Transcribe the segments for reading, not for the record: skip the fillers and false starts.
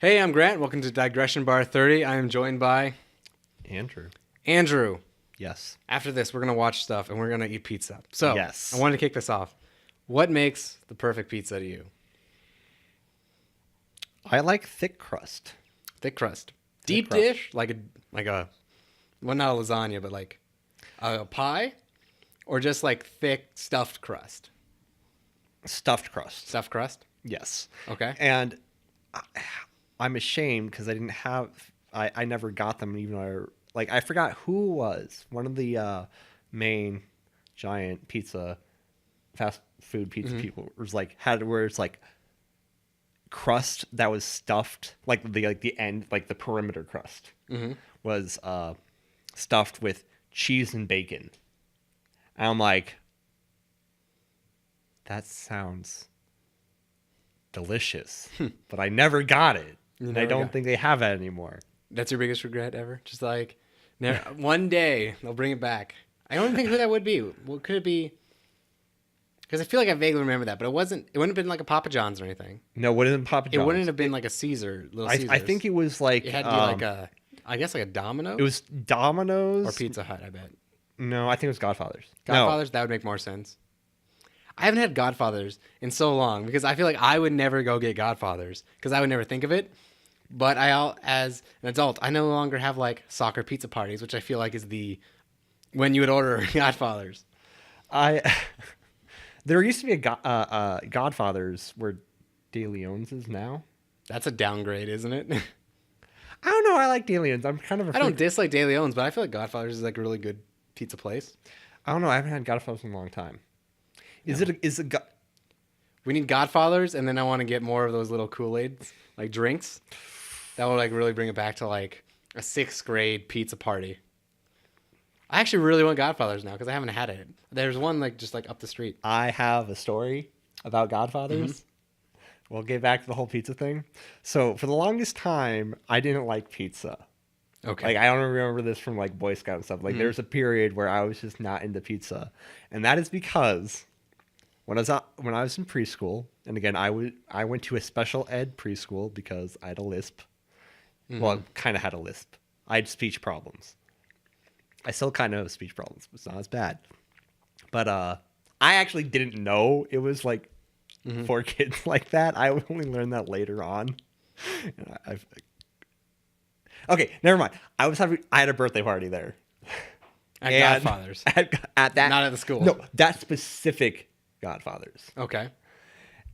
Hey, I'm Grant. Welcome to Digression Bar 30. I am joined by Andrew. Yes. After this, we're going to watch stuff and we're going to eat pizza. So, Yes. I wanted to kick this off. What makes the perfect pizza to you? I like thick crust. Thick crust. Deep crust. dish? Like a, well, not a lasagna, but like a pie? Or just like thick stuffed crust? Stuffed crust. Stuffed crust? Yes. Okay. And I'm ashamed because I never got them even though I forgot who was one of the main giant fast food pizza people was like had where it's like crust that was stuffed the end like the perimeter crust was stuffed with cheese and bacon. And I'm like, that sounds delicious, but I never got it. And I don't think they have that anymore. That's your biggest regret ever? Just like, one day they'll bring it back. I don't think who that would be. What could it be? Because I feel like I vaguely remember that, but it wouldn't have been like a Papa John's or anything. No, it wouldn't have Papa John's. It wouldn't have been like a Little Caesars. I think it was like... It had to be like a, I guess like a Domino's? It was Domino's. Or Pizza Hut, I bet. No, I think it was Godfather's. Godfather's? That would make more sense. I haven't had Godfather's in so long because I feel like I would never go get Godfather's because I would never think of it. But as an adult, I no longer have like soccer pizza parties, which I feel like is when you would order Godfather's. There used to be a Godfather's where De Leon's is now. That's a downgrade, isn't it? I don't know. I like De Leon's. I'm kind of I don't dislike De Leon's, but I feel like Godfather's is like a really good pizza place. I don't know. I haven't had Godfather's in a long time. We need Godfathers, and then I want to get more of those little Kool-Aids, like drinks. That would like really bring it back to like a 6th grade pizza party. I actually really want Godfathers now because I haven't had it. There's one like just like up the street. I have a story about Godfathers. We'll get back to the whole pizza thing. So for the longest time, I didn't like pizza. Okay. Like I don't remember this from like Boy Scout and stuff. Like there was a period where I was just not into pizza, and that is because when I was in preschool, and again I went to a special ed preschool because I had a lisp. Well, I kind of had a lisp. I had speech problems. I still kind of have speech problems, but it's not as bad. But I actually didn't know it was like for kids like that. I only learned that later on. Okay, never mind. I had a birthday party there. At Godfather's. At that, not at the school. No, that specific Godfather's. Okay.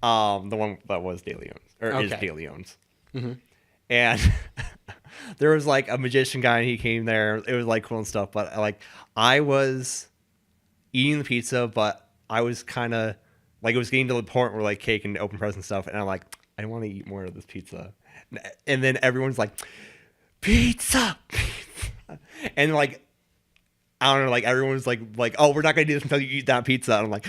The one that was De Leon's is De Leon's. And there was like a magician guy, and he came there. It was like cool and stuff, but I was eating the pizza, but I was kind of like it was getting to the point where like cake and open present stuff, and I'm like, I want to eat more of this pizza. And then everyone's like, pizza. And like I don't know, like everyone's like, oh, we're not gonna do this until you eat that pizza. And I'm like,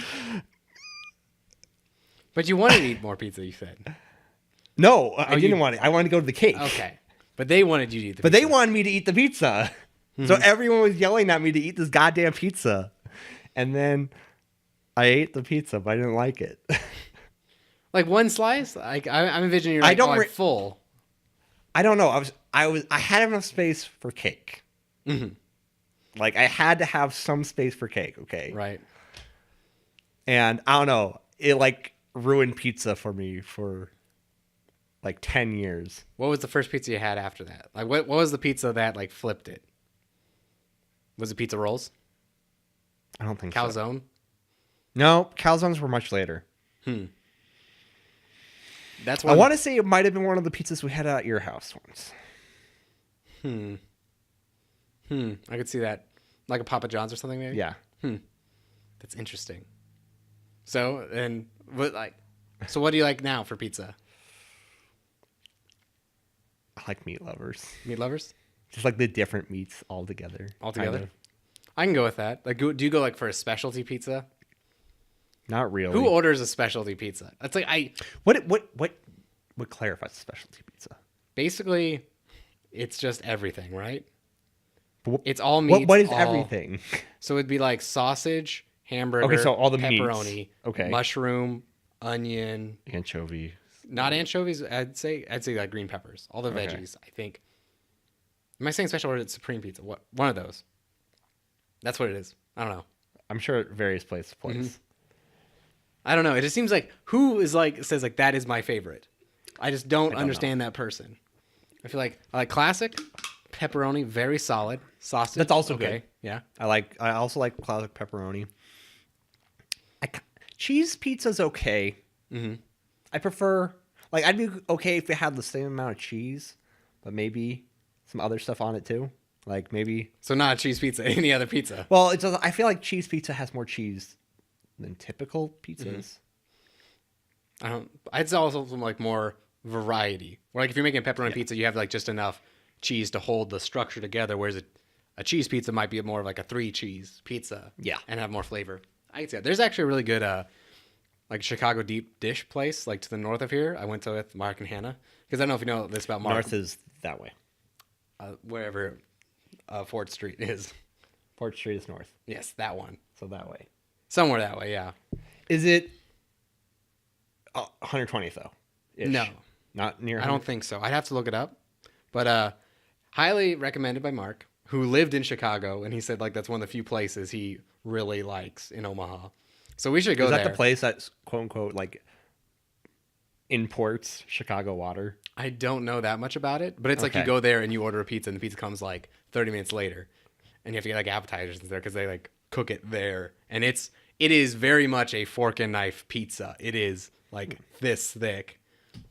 but you wanted to eat more pizza, you said. No, I didn't want it. I wanted to go to the cake. Okay. But they wanted you to eat the pizza. But they wanted me to eat the pizza. So everyone was yelling at me to eat this goddamn pizza. And then I ate the pizza, but I didn't like it. Like one slice? Like I'm envisioning you're like, full. I don't know. I had enough space for cake. Like I had to have some space for cake, okay? Right. And I don't know. It like ruined pizza for me for like 10 years. What was the first pizza you had after that? Like what was the pizza that like flipped it? Was it pizza rolls? I don't think Calzone? So. No, calzones were much later. That's I want to say it might have been one of the pizzas we had at your house once. I could see that. Like a Papa John's or something maybe? Yeah. That's interesting. So, what do you like now for pizza? I like meat lovers. Meat lovers? Just like the different meats all together. Altogether? Kind of. I can go with that. Like, do you go like for a specialty pizza? Not really. Who orders a specialty pizza? That's like What clarifies a specialty pizza? Basically, it's just everything, right? But it's all meat. What is everything? So it'd be like sausage, hamburger, okay, so all the pepperoni, meats. Okay. mushroom, onion, anchovy. Not anchovies. I'd say like green peppers. All the veggies. I think. Am I saying special or is it supreme pizza? What one of those? That's what it is. I don't know. I'm sure at various places. Mm-hmm. I don't know. It just seems like who is like says like that is my favorite. I just don't understand that person. I feel like I like classic pepperoni, very solid sausage. That's also good. Yeah. I also like classic pepperoni. Cheese pizza's okay. Mm-hmm. I prefer like I'd be okay if it had the same amount of cheese, but maybe some other stuff on it too. Like maybe so not a cheese pizza, any other pizza. Well, it does. I feel like cheese pizza has more cheese than typical pizzas. Mm-hmm. I'd also some like more variety. Or like if you're making a pepperoni pizza, you have like just enough cheese to hold the structure together, whereas a cheese pizza might be more of like a 3 cheese pizza. Yeah. And have more flavor. I can see that. There's actually a really good like Chicago deep dish place like to the north of here. I went to with Mark and Hannah because I don't know if you know this about Mark. North is that way. Wherever Fort Street is. Fort Street is north. Yes, that one. So that way. Somewhere that way, yeah. Is it 120th though? Ish. No. Not near 100? I don't think so. I'd have to look it up. But highly recommended by Mark, who lived in Chicago, and he said like that's one of the few places he really likes in Omaha. So we should go there. Is that the place that's quote unquote like imports Chicago water? I don't know that much about it, but it's like you go there and you order a pizza and the pizza comes like 30 minutes later. And you have to get like appetizers there because they like cook it there. And it is very much a fork and knife pizza. It is like this thick,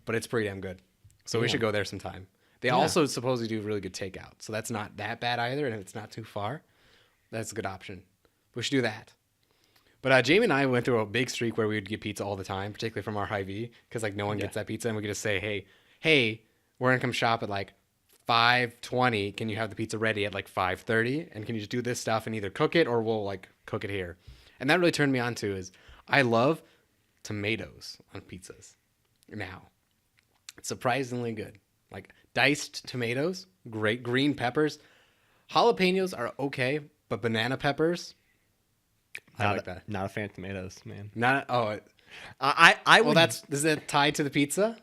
but it's pretty damn good. So we should go there sometime. They also supposedly do really good takeout. So that's not that bad either. And if it's not too far, that's a good option. We should do that. But Jamie and I went through a big streak where we would get pizza all the time, particularly from our Hy-Vee, because like no one gets that pizza, and we could just say, hey, we're gonna come shop at like 5:20. Can you have the pizza ready at like 5:30? And can you just do this stuff and either cook it or we'll like cook it here? And that really turned me on to is I love tomatoes on pizzas now. It's surprisingly good. Like diced tomatoes, great. Green peppers, jalapenos are okay, but banana peppers. I like that. Not a fan of tomatoes, man. Is it tied to the pizza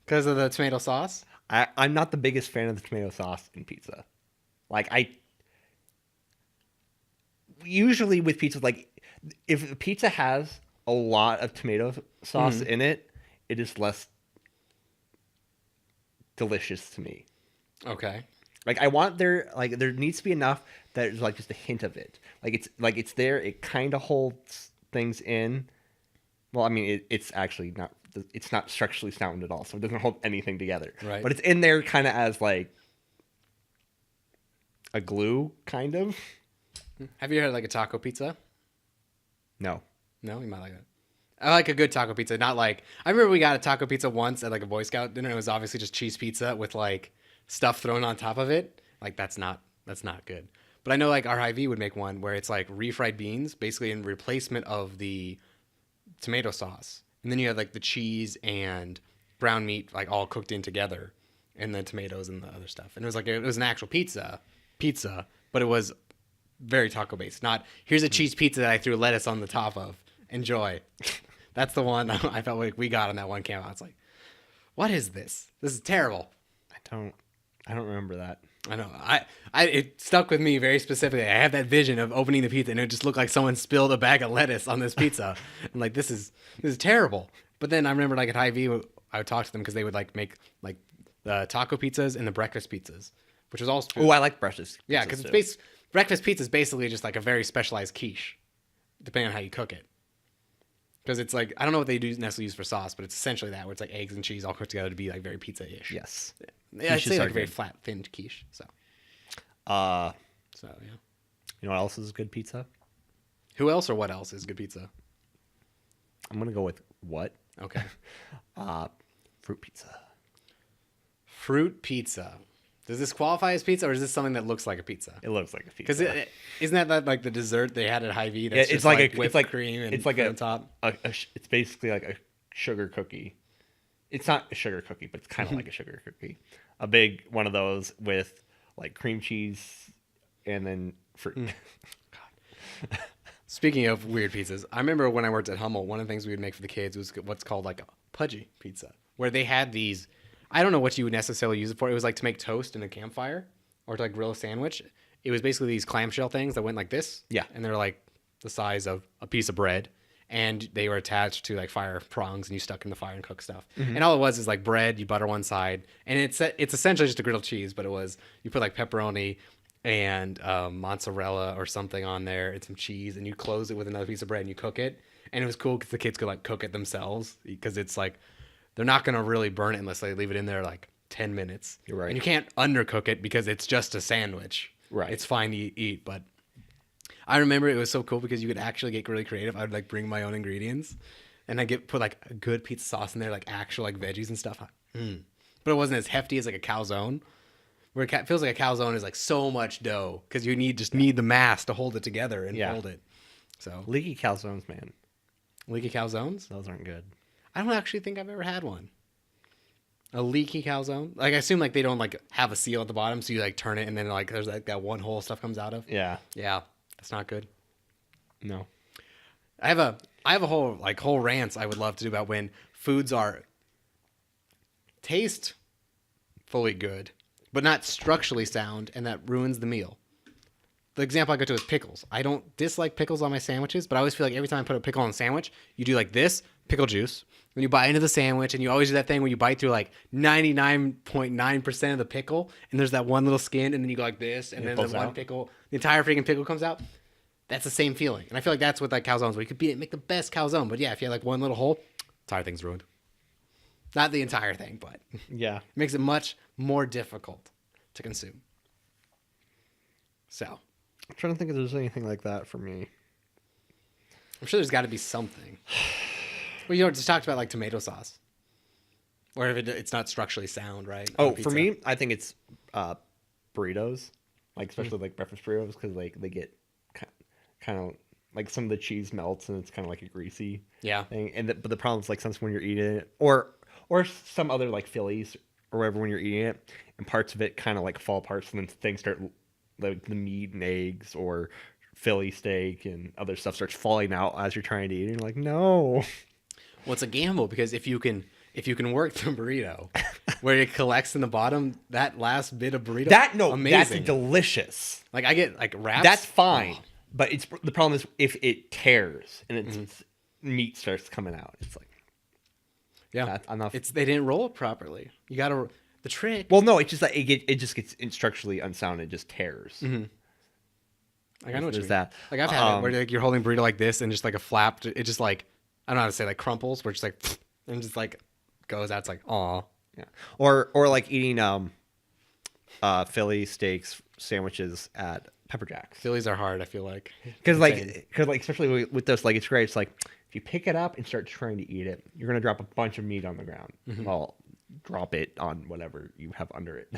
because of the tomato sauce? I'm not the biggest fan of the tomato sauce in pizza. Like usually with pizza, like if the pizza has a lot of tomato sauce in it, it is less delicious to me. Okay. Like I want there needs to be enough that there's like just a hint of it. Like it's there. It kind of holds things in. Well, I mean, it's actually not. It's not structurally sound at all, so it doesn't hold anything together. Right. But it's in there kind of as like a glue, kind of. Have you had like a taco pizza? No. No, you might like that. I like a good taco pizza. Not like I remember we got a taco pizza once at like a Boy Scout dinner. It was obviously just cheese pizza with like stuff thrown on top of it. Like that's not good. But I know like our Hy-Vee would make one where it's like refried beans, basically in replacement of the tomato sauce. And then you have like the cheese and brown meat like all cooked in together, and the tomatoes and the other stuff. And it was an actual pizza, but it was very taco based. Not here's a cheese pizza that I threw lettuce on the top of. Enjoy. That's the one I felt like we got on that one camp. I was like, what is this? This is terrible. I don't remember that. I know. It stuck with me very specifically. I have that vision of opening the pizza and it just looked like someone spilled a bag of lettuce on this pizza. I'm like, this is terrible. But then I remember like at Hy-Vee, I would talk to them because they would like make like the taco pizzas and the breakfast pizzas, which was also. Oh, I like breakfast. Yeah, because breakfast pizza is basically just like a very specialized quiche, depending on how you cook it. Because it's like, I don't know what they do necessarily use for sauce, but it's essentially that, where it's like eggs and cheese all cooked together to be like very pizza-ish. Yes. Yeah, I'd say like a very flat, thin quiche. So yeah. You know what else is good pizza? Who else or what else is good pizza? I'm going to go with what? Okay. Fruit pizza. Fruit pizza. Does this qualify as pizza, or is this something that looks like a pizza? It looks like a pizza. Because isn't that like the dessert they had at Hy-Vee? That's just like whipped cream and it's like on top. It's basically like a sugar cookie. It's not a sugar cookie, but it's kind of like a sugar cookie. A big one of those with like cream cheese and then fruit. God. Speaking of weird pizzas, I remember when I worked at Hummel, one of the things we would make for the kids was what's called like a pudgy pizza, where they had these. I don't know what you would necessarily use it for. It was like to make toast in a campfire or to like grill a sandwich. It was basically these clamshell things that went like this. Yeah. And they're like the size of a piece of bread. And they were attached to like fire prongs and you stuck in the fire and cook stuff. And all it was is like bread, you butter one side. And it's essentially just a grilled cheese, but you put like pepperoni and mozzarella or something on there and some cheese. And you close it with another piece of bread and you cook it. And it was cool because the kids could like cook it themselves because it's like, they're not going to really burn it unless they leave it in there like 10 minutes. You're right. And you can't undercook it because it's just a sandwich. Right. It's fine to eat, but I remember it was so cool because you could actually get really creative. I would like bring my own ingredients and I put like a good pizza sauce in there, like actual like veggies and stuff. But it wasn't as hefty as like a calzone, where it feels like a calzone is like so much dough because you just need the mass to hold it together and hold it. So leaky calzones, man. Leaky calzones? Those aren't good. I don't actually think I've ever had one. A leaky calzone? Like, I assume, like, they don't, like, have a seal at the bottom, so you, like, turn it, and then, like, there's, like, that one hole stuff comes out of. Yeah. Yeah. That's not good. No. I have a whole rants I would love to do about when foods taste fully good, but not structurally sound, and that ruins the meal. The example I go to is pickles. I don't dislike pickles on my sandwiches, but I always feel like every time I put a pickle on a sandwich, you do like this, pickle juice. When you bite into the sandwich, and you always do that thing where you bite through like 99.9% of the pickle, and there's that one little skin, and then you go like this, and then the one pickle, the entire freaking pickle comes out. That's the same feeling. And I feel like that's what like calzones, where you could make the best calzone. But yeah, if you had like one little hole, entire thing's ruined. Not the entire thing, but yeah, it makes it much more difficult to consume. So I'm trying to think if there's anything like that for me. I'm sure there's got to be something. Well, you just talked about like tomato sauce, or if it's not structurally sound, right? Oh, for me, I think it's burritos, like especially like breakfast burritos, because like they get kind of like some of the cheese melts and it's kind of like a greasy thing. And but the problem is like sometimes when you're eating it, or some other like Phillies or whatever when you're eating it, and parts of it kind of like fall apart, so then things start like the meat and eggs or Philly steak and other stuff starts falling out as you're trying to eat. And you're like, no. Well, it's a gamble because if you can work the burrito where it collects in the bottom, that last bit of burrito, amazing. That's delicious. Like I get like wraps. That's fine. Oh. But the problem is if it tears and its meat starts coming out, it's like, that's enough. They didn't roll it properly. You got to the trick. Well, no, it's just like it just gets structurally unsound. It just tears. Mm-hmm. Like I know what you mean. That. Like I've had it where like you're holding burrito like this and just like a flap. It just like I don't know how to say like crumples. Where it's just like and just like goes out. It's like aw. Yeah. Or like eating Philly steaks sandwiches at Pepper Jack's. Phillies are hard. I feel like because especially with those, like it's great. It's like if you pick it up and start trying to eat it, you're gonna drop a bunch of meat on the ground. Mm-hmm. Well, drop it on whatever you have under it.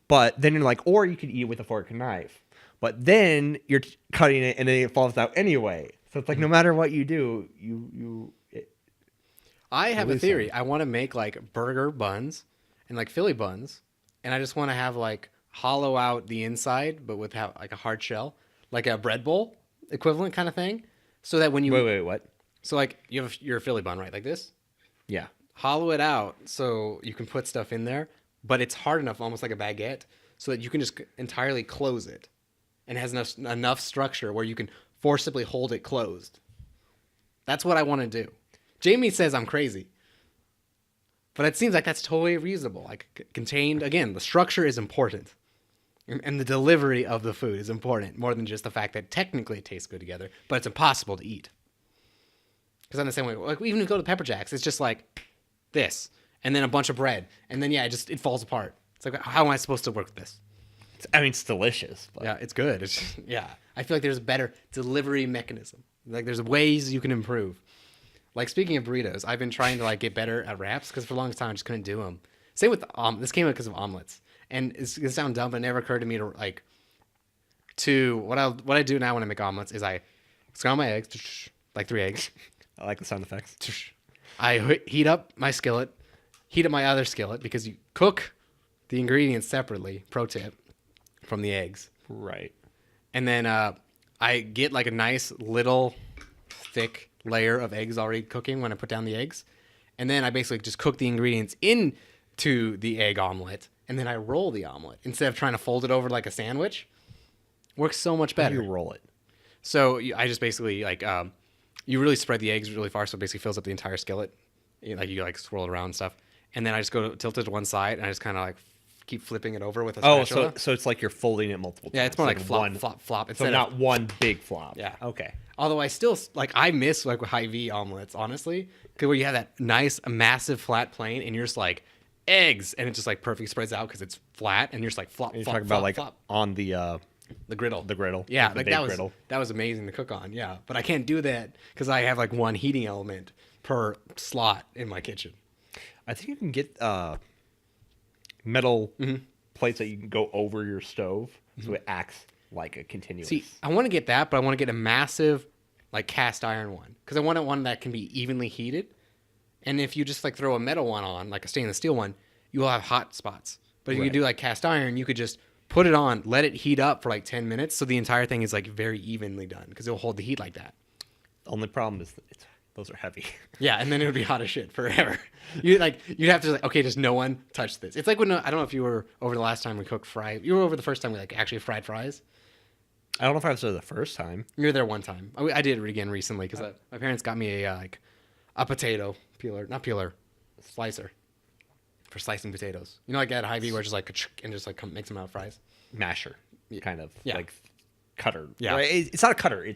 But then you're like, or you could eat it with a fork and knife. But then you're cutting it and then it falls out anyway. So it's like no matter what you do, I have a theory. I want to make like burger buns and like Philly buns, and I just want to have like hollow out the inside, but with like a hard shell, like a bread bowl equivalent kind of thing, so that when you wait, what? So like you have your Philly bun, right? Like this. Yeah. Hollow it out so you can put stuff in there, but it's hard enough, almost like a baguette, so that you can just entirely close it. And has enough structure where you can forcibly hold it closed. That's what I want to do. Jamie says I'm crazy. But it seems like that's totally reasonable. Like contained, again, the structure is important. And the delivery of the food is important, more than just the fact that technically it tastes good together, but it's impossible to eat. Because in the same way, like even if you go to Pepper Jack's, it's just like this, and then a bunch of bread, and then it falls apart. It's like, how am I supposed to work with this? It's delicious. But. Yeah, it's good. I feel like there's a better delivery mechanism. Like there's ways you can improve. Like speaking of burritos, I've been trying to like get better at wraps because for a long time I just couldn't do them. Same with this came up because of omelets, and it's gonna sound dumb, but it never occurred to me to what I do now when I make omelets is I scramble my eggs, like 3 eggs. I like the sound effects. I heat up my skillet, heat up my other skillet because you cook the ingredients separately. Pro tip. From the eggs. Right. And then I get like a nice little thick layer of eggs already cooking when I put down the eggs. And then I basically just cook the ingredients into the egg omelet, and then I roll the omelet instead of trying to fold it over like a sandwich. Works so much better. How do you roll it? So I just basically like you really spread the eggs really far, so it basically fills up the entire skillet. You like swirl it around and stuff, and then I just go tilt it to one side, and I just kind of like keep flipping it over with a spatula. So it's like you're folding it multiple times. Yeah, it's more like flop, flop, flop. So not one big flop. Yeah. Okay. Although I still like I miss like Hy-Vee omelets, honestly, because where you have that nice massive flat plane, and you're just like eggs, and it just like perfect spreads out because it's flat, and you're just like flop. You're flop, talking flop, about like flop. on the griddle. The griddle. Yeah, like like the that big was griddle. that was amazing to cook on. Yeah, but I can't do that because I have like one heating element per slot in my kitchen. I think you can get metal plates that you can go over your stove, so it acts like a continuous. See, I want to get that, but I want to get a massive, like cast iron one, because I want one that can be evenly heated. And if you just like throw a metal one on, like a stainless steel one, you will have hot spots. But if you do like cast iron, you could just put it on, let it heat up for like 10 minutes, so the entire thing is like very evenly done, because it'll hold the heat like that. The only problem is those are heavy. Yeah, and then it would be hot as shit forever. You'd have to like, okay, just no one touch this. It's like when I don't know if you were over the last time we cooked fries. You were over the first time we like actually fried fries. I don't know if I was there the first time. You were there one time. I did it again recently because my parents got me a potato peeler, not peeler, slicer for slicing potatoes. You know, like at Hy-Vee where it's just like and just like makes them out fries. Masher, kind of like cutter. Yeah, right? It's not a cutter.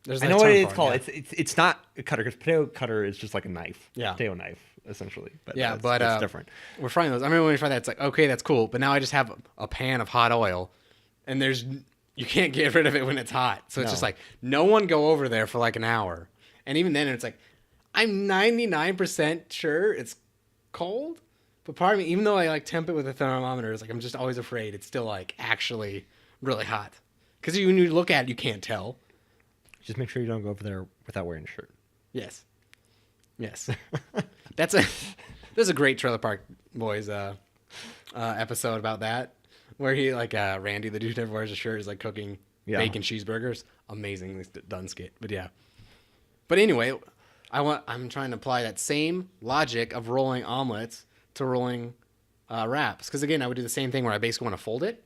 There's I know what it's called. Yeah. It's not a cutter because potato cutter is just like a knife. Yeah, potato knife essentially. But it's different. We're frying those. I remember when we fried that, it's like okay, that's cool. But now I just have a pan of hot oil, and you can't get rid of it when it's hot. So it's just like no one go over there for like an hour, and even then it's like I'm 99% sure it's cold. But part of me, even though I like temp it with a thermometer, it's like I'm just always afraid it's still like actually really hot. Because when you look at it, you can't tell. Just make sure you don't go over there without wearing a shirt. Yes. There's a great Trailer Park Boys episode about that, where he like Randy, the dude who never wears a shirt, is like cooking bacon cheeseburgers. Amazingly done skit. But yeah. But anyway, I'm trying to apply that same logic of rolling omelets to rolling wraps, because again I would do the same thing where I basically want to fold it,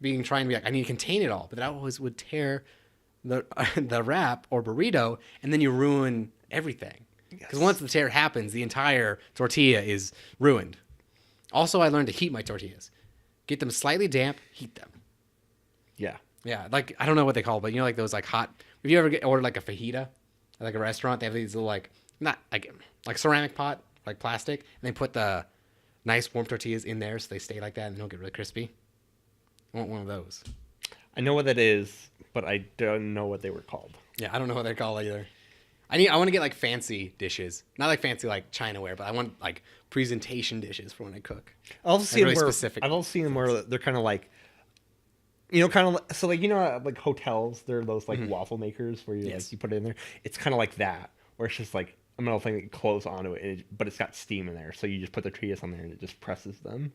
trying to be like I need to contain it all, but that always would tear the wrap or burrito, and then you ruin everything, because once the tear happens the entire tortilla is ruined. Also, I learned to heat my tortillas, get them slightly damp, heat them. Yeah, like I don't know what they call, but you know, like those like hot, if you ever ordered like a fajita at like a restaurant, they have these little like not like ceramic pot, like plastic, and they put the nice warm tortillas in there so they stay like that and they don't get really crispy. I want one of those. I know what that is, but I don't know what they were called. Yeah, I don't know what they're called either. I want to get like fancy dishes, not like fancy like Chinaware, but I want like presentation dishes for when I cook. I've also seen them where they're kind of like, you know, kind of so like, you know, like hotels, they're those like waffle makers where you like you put it in there. It's kind of like that, where it's just like a metal thing that you close onto it, but it's got steam in there, so you just put the tortillas on there and it just presses them.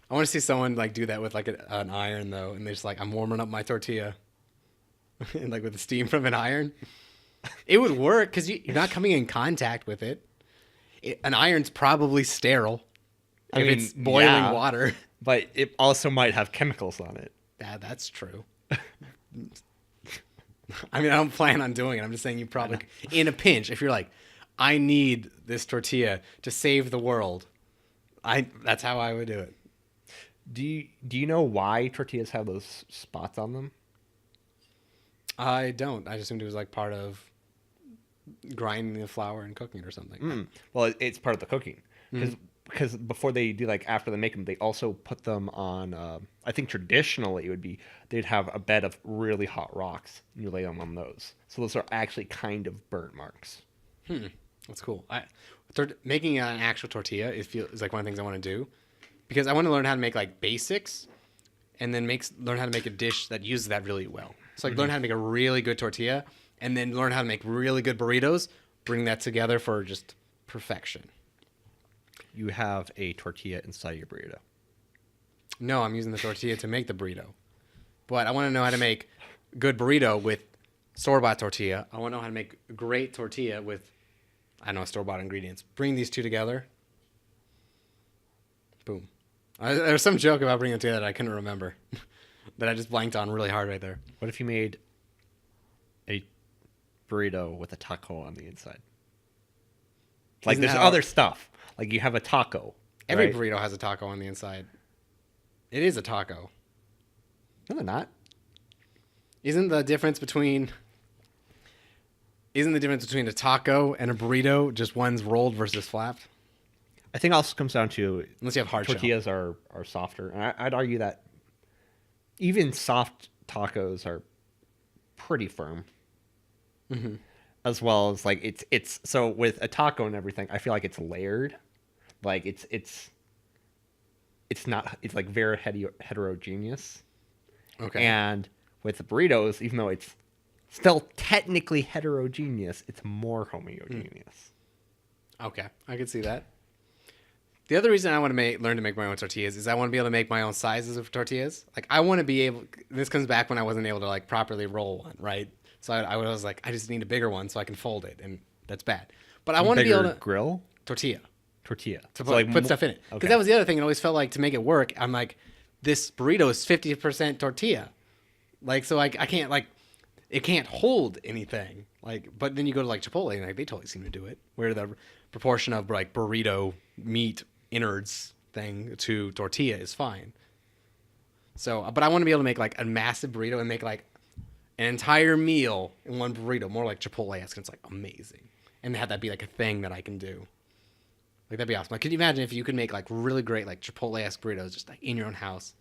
I want to see someone like do that with like an iron though, and they're just like, I'm warming up my tortilla, and like with the steam from an iron. It would work because you're not coming in contact with it. An iron's probably sterile. I mean, it's boiling water. But it also might have chemicals on it. Yeah, that's true. I mean, I don't plan on doing it. I'm just saying you probably, in a pinch, if you're like, I need this tortilla to save the world, that's how I would do it. Do you know why tortillas have those spots on them? I don't. I just assumed it was like part of grinding the flour and cooking it or something. Well, it's part of the cooking. Because before they do, like after they make them, they also put them on, I think traditionally it would be, they'd have a bed of really hot rocks and you lay them on those. So those are actually kind of burnt marks. That's cool. Making an actual tortilla is like one of the things I want to do, because I want to learn how to make like basics and then learn how to make a dish that uses that really well. So like learn how to make a really good tortilla and then learn how to make really good burritos, bring that together for just perfection. You have a tortilla inside your burrito. No, I'm using the tortilla to make the burrito. But I want to know how to make good burrito with store-bought tortilla. I want to know how to make great tortilla with I don't know, store-bought ingredients. Bring these two together. Boom. There was some joke about bringing them together that I couldn't remember. That I just blanked on really hard right there. What if you made a burrito with a taco on the inside? Like, there's other stuff. Like, you have a taco. Every right? burrito has a taco on the inside. It is a taco. No, they're not. Isn't the difference between a taco and a burrito just one's rolled versus flapped? I think it also comes down to Unless you have hard shell. tortillas are softer. And I'd argue that even soft tacos are pretty firm. Mm-hmm. As well as like it's so with a taco and everything, I feel like it's layered. Like it's like very heterogeneous. Okay. And with the burritos, even though it's still technically heterogeneous, it's more homogeneous. Okay, I can see that. The other reason I want to learn to make my own tortillas is I want to be able to make my own sizes of tortillas. Like, I want to be able... This comes back when I wasn't able to, like, properly roll one, right? So I was like, I just need a bigger one so I can fold it, and that's bad. But I want to be able to... grill? Tortilla. Tortilla. To put stuff in it. Because that was the other thing. It always felt like, to make it work, I'm like, this burrito is 50% tortilla. Like, so I can't, like... It can't hold anything. Like, but then you go to, like, Chipotle, and like, they totally seem to do it. Where the proportion of, like, burrito meat innards thing to tortilla is fine. So, but I want to be able to make like a massive burrito and make like an entire meal in one burrito, more like Chipotle-esque. It's like amazing, and have that be like a thing that I can do. Like, that'd be awesome. Like, could you imagine if you could make like really great like Chipotle-esque burritos just like in your own house?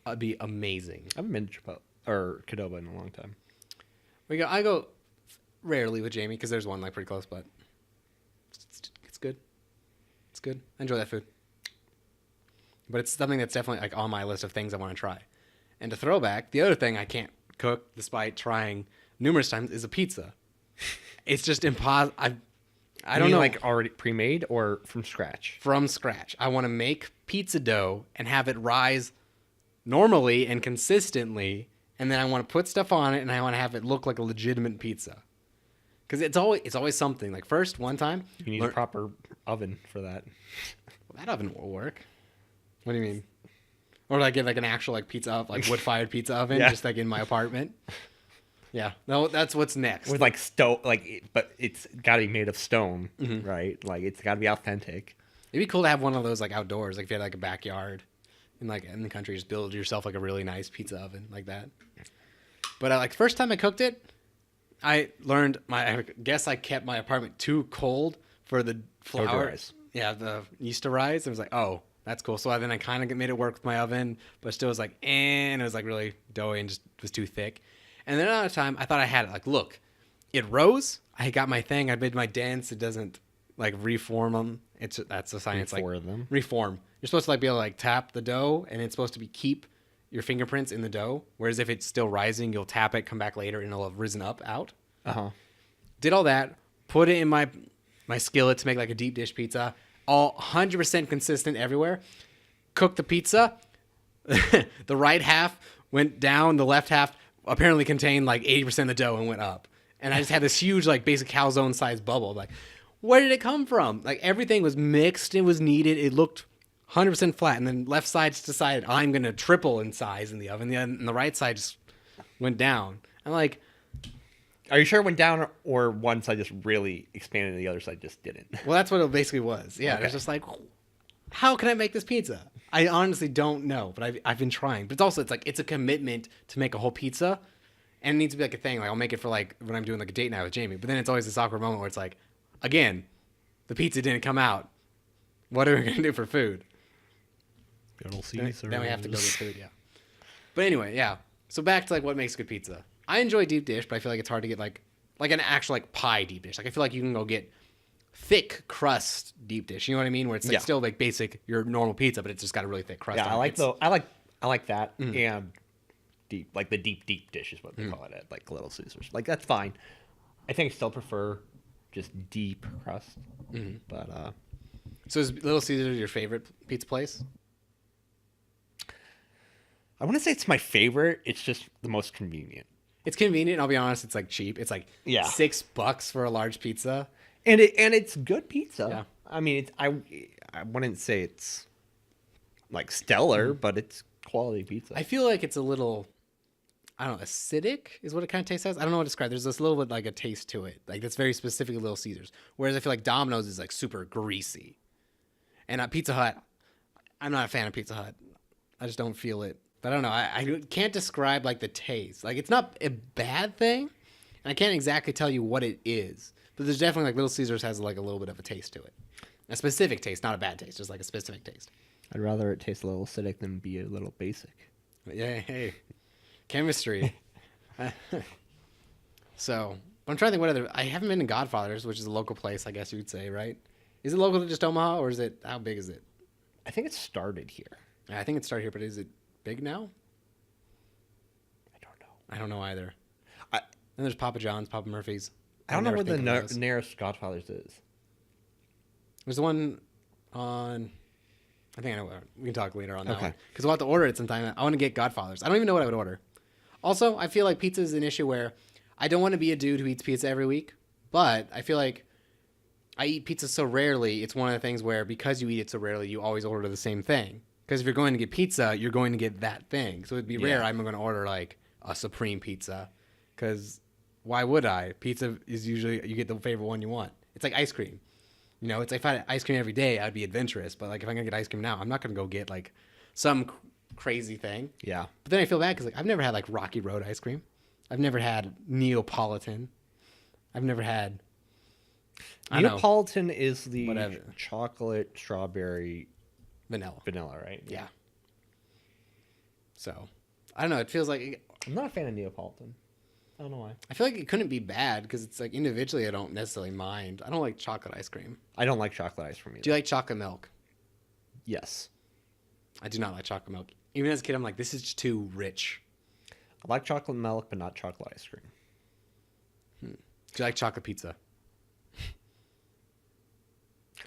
That'd be amazing. I haven't been to Chipotle or Qdoba in a long time. I go rarely with Jamie because there's one like pretty close, but it's good. It's good. I enjoy that food. But it's something that's definitely like on my list of things I want to try. And to throw back, the other thing I can't cook, despite trying numerous times, is a pizza. It's just impossible. I don't know. Like already pre-made or from scratch? From scratch. I want to make pizza dough and have it rise normally and consistently, and then I want to put stuff on it, and I want to have it look like a legitimate pizza. Because it's always something. Like, first, one time... You need a proper oven for that. Well, that oven will work. What do you mean? Or like get like an actual like pizza oven, like wood-fired pizza oven, just like in my apartment? Yeah. No, that's what's next. With like stone, but it's got to be made of stone, right? Like, it's got to be authentic. It'd be cool to have one of those like outdoors, like if you had like a backyard in the country, just build yourself like a really nice pizza oven like that. But like first time I cooked it, I guess I kept my apartment too cold for the flour. Yeah, the yeast to rise. It was like, oh, that's cool. So then I kind of made it work with my oven, but still was like, and it was like really doughy and just was too thick. And then another time I thought I had it. Like, look, it rose. I got my thing. I made my dents. It doesn't like reform them. That's a sign. It's like reform. You're supposed to like be able to like tap the dough, and it's supposed to be keep your fingerprints in the dough. Whereas if it's still rising, you'll tap it, come back later, and it'll have risen up out. Did all that, put it in my skillet to make like a deep dish pizza, all 100% consistent everywhere. Cooked the pizza. The right half went down. The left half apparently contained like 80% of the dough and went up. And I just had this huge like basic calzone sized bubble. Like, where did it come from? Like, everything was mixed. It was kneaded. It looked 100% flat. And then left side just decided I'm going to triple in size in the oven. And the right side just went down. I'm like... Are you sure it went down, or one side just really expanded and the other side just didn't? Well, that's what it basically was. Yeah, okay. It was just like, how can I make this pizza? I honestly don't know, but I've been trying. But it's a commitment to make a whole pizza, and it needs to be like a thing. Like, I'll make it for like when I'm doing like a date night with Jamie. But then it's always this awkward moment where it's like, again, the pizza didn't come out. What are we gonna do for food? Then we have to go get food. Yeah. But anyway, yeah. So back to like what makes good pizza. I enjoy deep dish, but I feel like it's hard to get like an actual like pie deep dish. Like, I feel like you can go get thick crust deep dish. You know what I mean? Where it's like still like basic your normal pizza, but it's just got a really thick crust. Yeah, I like that and deep, like the deep dish is what they call it at like Little Caesars. Like, that's fine. I think I still prefer just deep crust. But so is Little Caesars your favorite pizza place? I wouldn't say it's my favorite. It's just the most convenient. It's convenient. I'll be honest. It's like cheap. It's like $6 for a large pizza. And it's good pizza. Yeah. I mean, I wouldn't say it's like stellar, but it's quality pizza. I feel like it's a little, I don't know, acidic is what it kind of tastes as. I don't know what to describe. There's this little bit like a taste to it. Like that's very specific to Little Caesars. Whereas I feel like Domino's is like super greasy. And at Pizza Hut, I'm not a fan of Pizza Hut. I just don't feel it. But I don't know. I can't describe like the taste. Like it's not a bad thing. And I can't exactly tell you what it is. But there's definitely like Little Caesars has like a little bit of a taste to it. A specific taste, not a bad taste, just like a specific taste. I'd rather it taste a little acidic than be a little basic. But yeah, hey. Chemistry. So, I'm trying to think what other. I haven't been to Godfather's, which is a local place, I guess you would say, right? Is it local to just Omaha, or is it, how big is it? I think it started here. I think it started here, but is it big now? I don't know. I don't know either. And there's Papa John's, Papa Murphy's. I don't know where the nearest Godfather's is. There's the one on. I think I know where. We can talk later on that Okay. one. Because we'll have to order it sometime. I want to get Godfather's. I don't even know what I would order. Also, I feel like pizza is an issue where I don't want to be a dude who eats pizza every week. But I feel like I eat pizza so rarely. It's one of the things where because you eat it so rarely, you always order the same thing. Because if you're going to get pizza, you're going to get that thing. So it'd be rare I'm going to order like a supreme pizza. Because why would I? Pizza is usually, you get the favorite one you want. It's like ice cream. You know, it's like if I had ice cream every day, I'd be adventurous. But like if I'm going to get ice cream now, I'm not going to go get like some crazy thing. Yeah. But then I feel bad because like I've never had like Rocky Road ice cream. I've never had Neapolitan. I've never had... Neapolitan is the Whatever. chocolate, strawberry, Vanilla. right? Yeah. So, I don't know. It feels like... I'm not a fan of Neapolitan. I don't know why. I feel like it couldn't be bad because it's like individually I don't necessarily mind. I don't like chocolate ice cream. I don't like chocolate ice cream either. Do you like chocolate milk? Yes. I do not like chocolate milk. Even as a kid, I'm like, this is just too rich. I like chocolate milk, but not chocolate ice cream. Do you like chocolate pizza?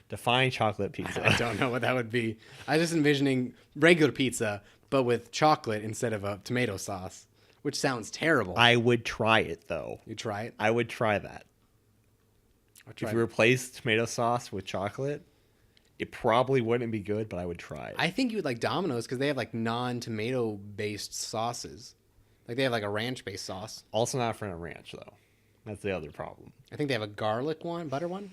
Define chocolate pizza. I don't know what that would be. I was just envisioning regular pizza, but with chocolate instead of a tomato sauce, which sounds terrible. I would try it, though. You try it? I would try that. If you replace tomato sauce with chocolate, it probably wouldn't be good, but I would try it. I think you would like Domino's because they have like non-tomato based sauces. Like they have like a ranch based sauce. Also not a fan of ranch, though. That's the other problem. I think they have a garlic one, butter one.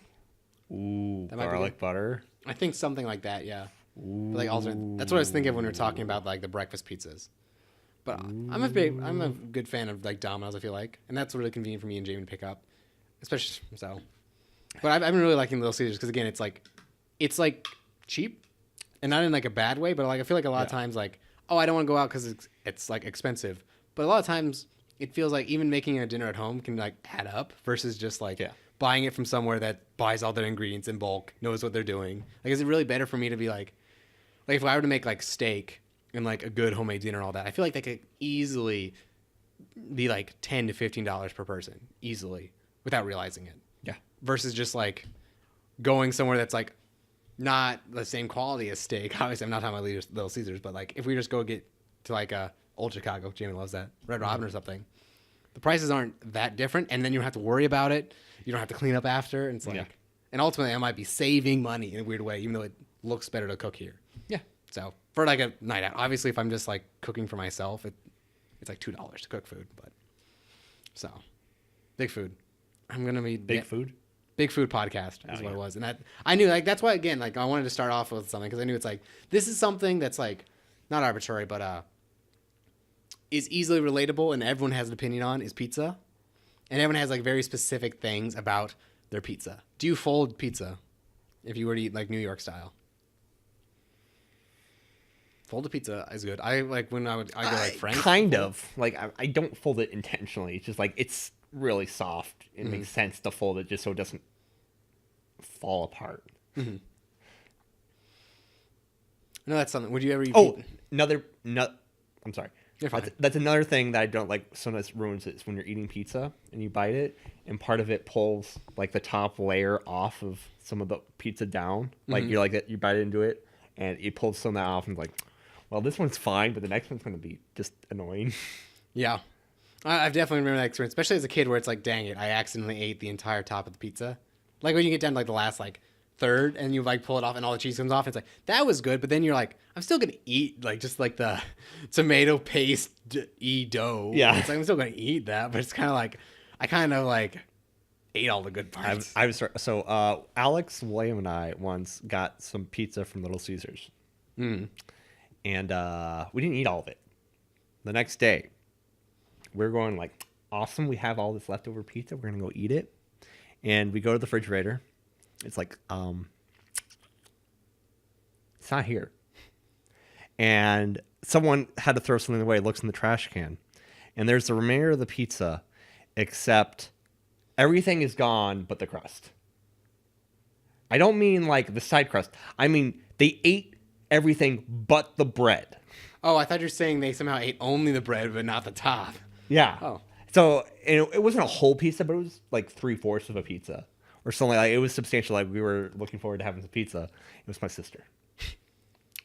Ooh, That might be garlic good. butter. I think something like that, yeah. Ooh. But like alternate. That's what I was thinking of when we were talking about like the breakfast pizzas. But I'm a good fan of like Domino's. I feel like, and that's really convenient for me and Jamie to pick up, especially so. But I've been really liking Little Caesars because again, it's like cheap, and not in like a bad way, but like I feel like a lot of times like, oh, I don't want to go out because it's like expensive. But a lot of times it feels like even making a dinner at home can like add up versus just like buying it from somewhere that buys all their ingredients in bulk, knows what they're doing. Like, is it really better for me to be like if I were to make like steak and like a good homemade dinner and all that, I feel like that could easily be like $10 to $15 per person easily without realizing it. Yeah. Versus just like going somewhere that's like not the same quality as steak. Obviously, I'm not talking about Little Caesars, but like if we just go get to like a Old Chicago, Jamie loves that, Red Robin or something, the prices aren't that different, and then you don't have to worry about it. You don't have to clean up after. And it's like, and ultimately, I might be saving money in a weird way, even though it looks better to cook here. Yeah. So for like a night out, obviously, if I'm just like cooking for myself, it's like $2 to cook food. But so big food. I'm gonna be Big food. Big food podcast is what it was, and that I knew like that's why again like I wanted to start off with something because I knew it's like this is something that's like not arbitrary but is easily relatable and everyone has an opinion on is pizza, and everyone has like very specific things about their pizza. Do you fold pizza if you were to eat like New York style? Folded pizza is good. I like when I go like Frank. Kind of like I don't fold it intentionally. It's just like it's really soft. It makes sense to fold it just so it doesn't fall apart. Mm-hmm. No, that's something. Would you ever eat? Oh, I'm sorry. You're fine. That's another thing that I don't like. Sometimes ruins it is when you're eating pizza and you bite it, and part of it pulls like the top layer off of some of the pizza down. Like you're like that. You bite into it, and it pulls some of that off, and like, well, this one's fine, but the next one's gonna be just annoying. Yeah. I've definitely remember that experience, especially as a kid where it's like, dang it, I accidentally ate the entire top of the pizza. Like when you get down to like the last like third and you like pull it off and all the cheese comes off. It's like that was good, but then you're like, I'm still gonna eat like just like the tomato paste dough. Yeah. It's like I'm still gonna eat that, but it's kind of like I kind of like ate all the good parts. Alex, William, and I once got some pizza from Little Caesars, and we didn't eat all of it. The next day, we're going like, awesome, we have all this leftover pizza. We're gonna go eat it, and we go to the refrigerator. It's like, it's not here. And someone had to throw something away, looks in the trash can. And there's the remainder of the pizza, except everything is gone but the crust. I don't mean like the side crust. I mean, they ate everything but the bread. Oh, I thought you were saying they somehow ate only the bread but not the top. Yeah. Oh. So it wasn't a whole pizza, but it was like 3/4 of a pizza. Or something like it was substantial. Like we were looking forward to having some pizza. It was my sister.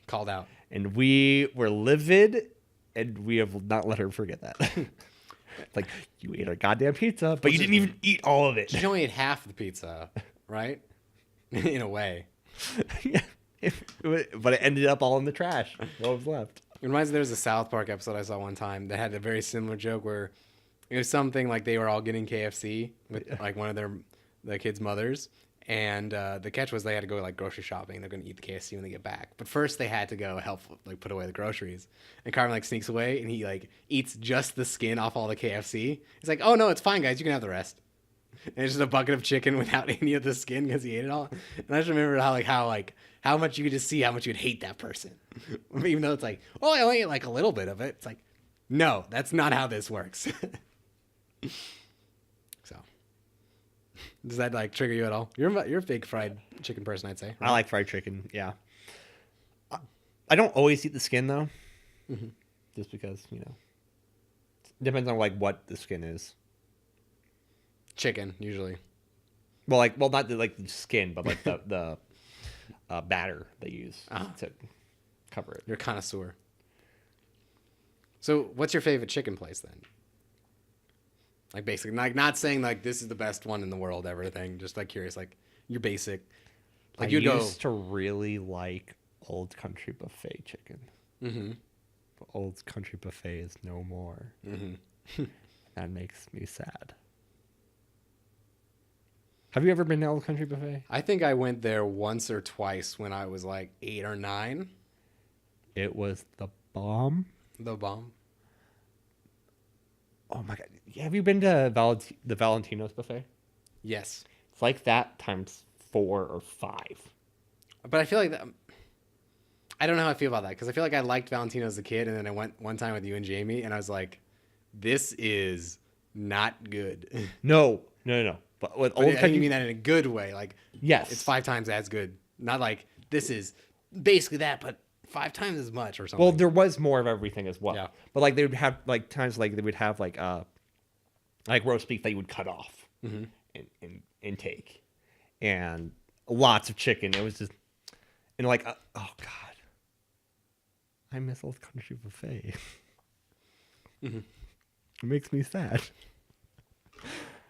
Called out. And we were livid, and we have not let her forget that. Like, you ate our goddamn pizza, but you didn't even eat all of it. She only ate half the pizza, right? In a way. Yeah. But it ended up all in the trash. What was left? It reminds me, there was a South Park episode I saw one time that had a very similar joke where it was something like they were all getting KFC with like one of the kids' mothers, and the catch was they had to go like grocery shopping. They're going to eat the KFC when they get back, but first they had to go help like put away the groceries. And Carmen like sneaks away and he like eats just the skin off all the KFC. He's like, "Oh no, it's fine, guys. You can have the rest." And it's just a bucket of chicken without any of the skin because he ate it all. And I just remember how much you could just see how much you'd hate that person, even though it's like, "Oh, I only ate like a little bit of it." It's like, no, that's not how this works. So. Does that like trigger you at all? You're a big fried chicken person, I'd say. Right? I like fried chicken. Yeah. I don't always eat the skin though, just because it depends on like what the skin is. Chicken usually. Well, not the skin, but like the batter they use to cover it. You're a connoisseur. So, what's your favorite chicken place then? Like basically, like not saying like this is the best one in the world, everything. Just like curious, like your basic. Like I used to really like Old Country Buffet chicken. Mm-hmm. But Old Country Buffet is no more. Mm-hmm. That makes me sad. Have you ever been to Old Country Buffet? I think I went there once or twice when I was like 8 or 9. It was the bomb. The bomb. Oh my god! Have you been to the Valentino's buffet? Yes. It's like that times 4 or 5. But I feel like that. I don't know how I feel about that because I feel like I liked Valentino as a kid, and then I went one time with you and Jamie, and I was like, "This is not good." No. But with Old Country, you mean that in a good way? Like, yes, it's 5 times as good. Not like this is basically that, but 5 times as much or something. Well, there was more of everything as well. Yeah. But like they would have like times like they would have like roast beef that you would cut off and take, and lots of chicken. It was just and like oh god, I miss Old Country Buffet. It makes me sad.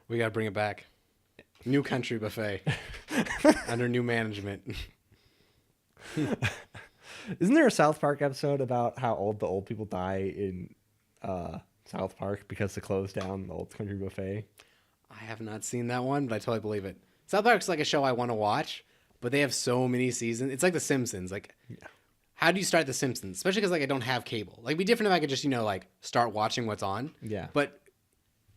We gotta bring it back. New Country Buffet under new management. Isn't there a South Park episode about how the old people die in South Park because they closed down the Old Country Buffet? I have not seen that one, but I totally believe it. South Park's like a show I want to watch, but they have so many seasons. It's like The Simpsons. Like, how do you start The Simpsons? Especially because like I don't have cable. Like, it'd be different if I could just like start watching what's on. Yeah. But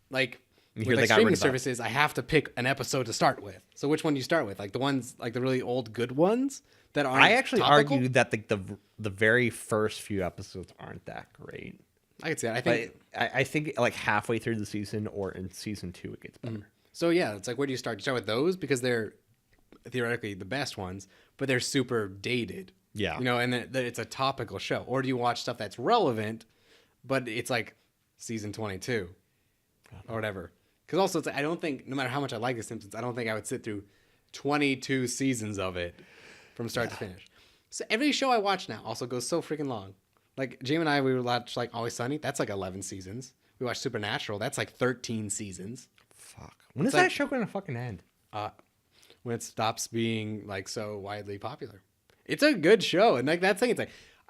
like. With They like got rid streaming of that. services, I have to pick an episode to start with. So which one do you start with? Like the ones, like the really old good ones that aren't. I actually topical? argue that the very first few episodes aren't that great. I could see that. I think. I think like halfway through the season or in season 2 it gets better. So yeah, it's like where do you start? You start with those because they're theoretically the best ones, but they're super dated. Yeah. And it's a topical show. Or do you watch stuff that's relevant, but it's like season 22 or whatever? Because also, it's like, I don't think, no matter how much I like The Simpsons, I don't think I would sit through 22 seasons of it from start to finish. So every show I watch now also goes so freaking long. Like, Jamie and I, we would watch, like, Always Sunny. That's, like, 11 seasons. We watch Supernatural. That's, like, 13 seasons. Fuck. When is that show going to fucking end? when it stops being like so widely popular. It's a good show, and like that thing, it's like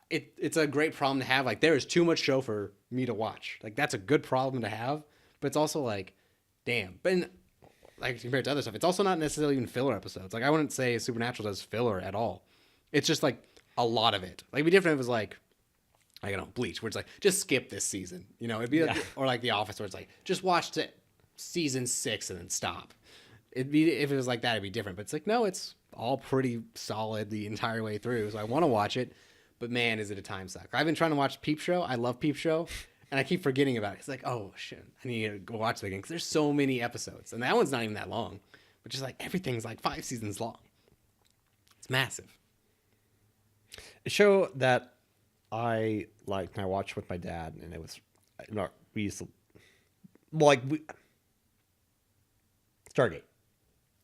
it's a great problem to have. Like there is too much show for me to watch. Like that's a good problem to have, but it's also like, damn. But like compared to other stuff, it's also not necessarily even filler episodes. Like I wouldn't say Supernatural does filler at all. It's just like a lot of it. Like it'd be different if it was like, I don't know, Bleach, where it's like just skip this season. You know, it'd be like, or like The Office, where it's like just watch season 6 and then stop. It'd be if it was like that, it'd be different. But it's like no, it's all pretty solid the entire way through. So I want to watch it, but man, is it a time suck. I've been trying to watch Peep Show. I love Peep Show. And I keep forgetting about it. It's like, oh, shit. I need to go watch it again because there's so many episodes. And that one's not even that long. But just like everything's like 5 seasons long. It's massive. A show that I liked and I watched with my dad, and it was not we used to Stargate.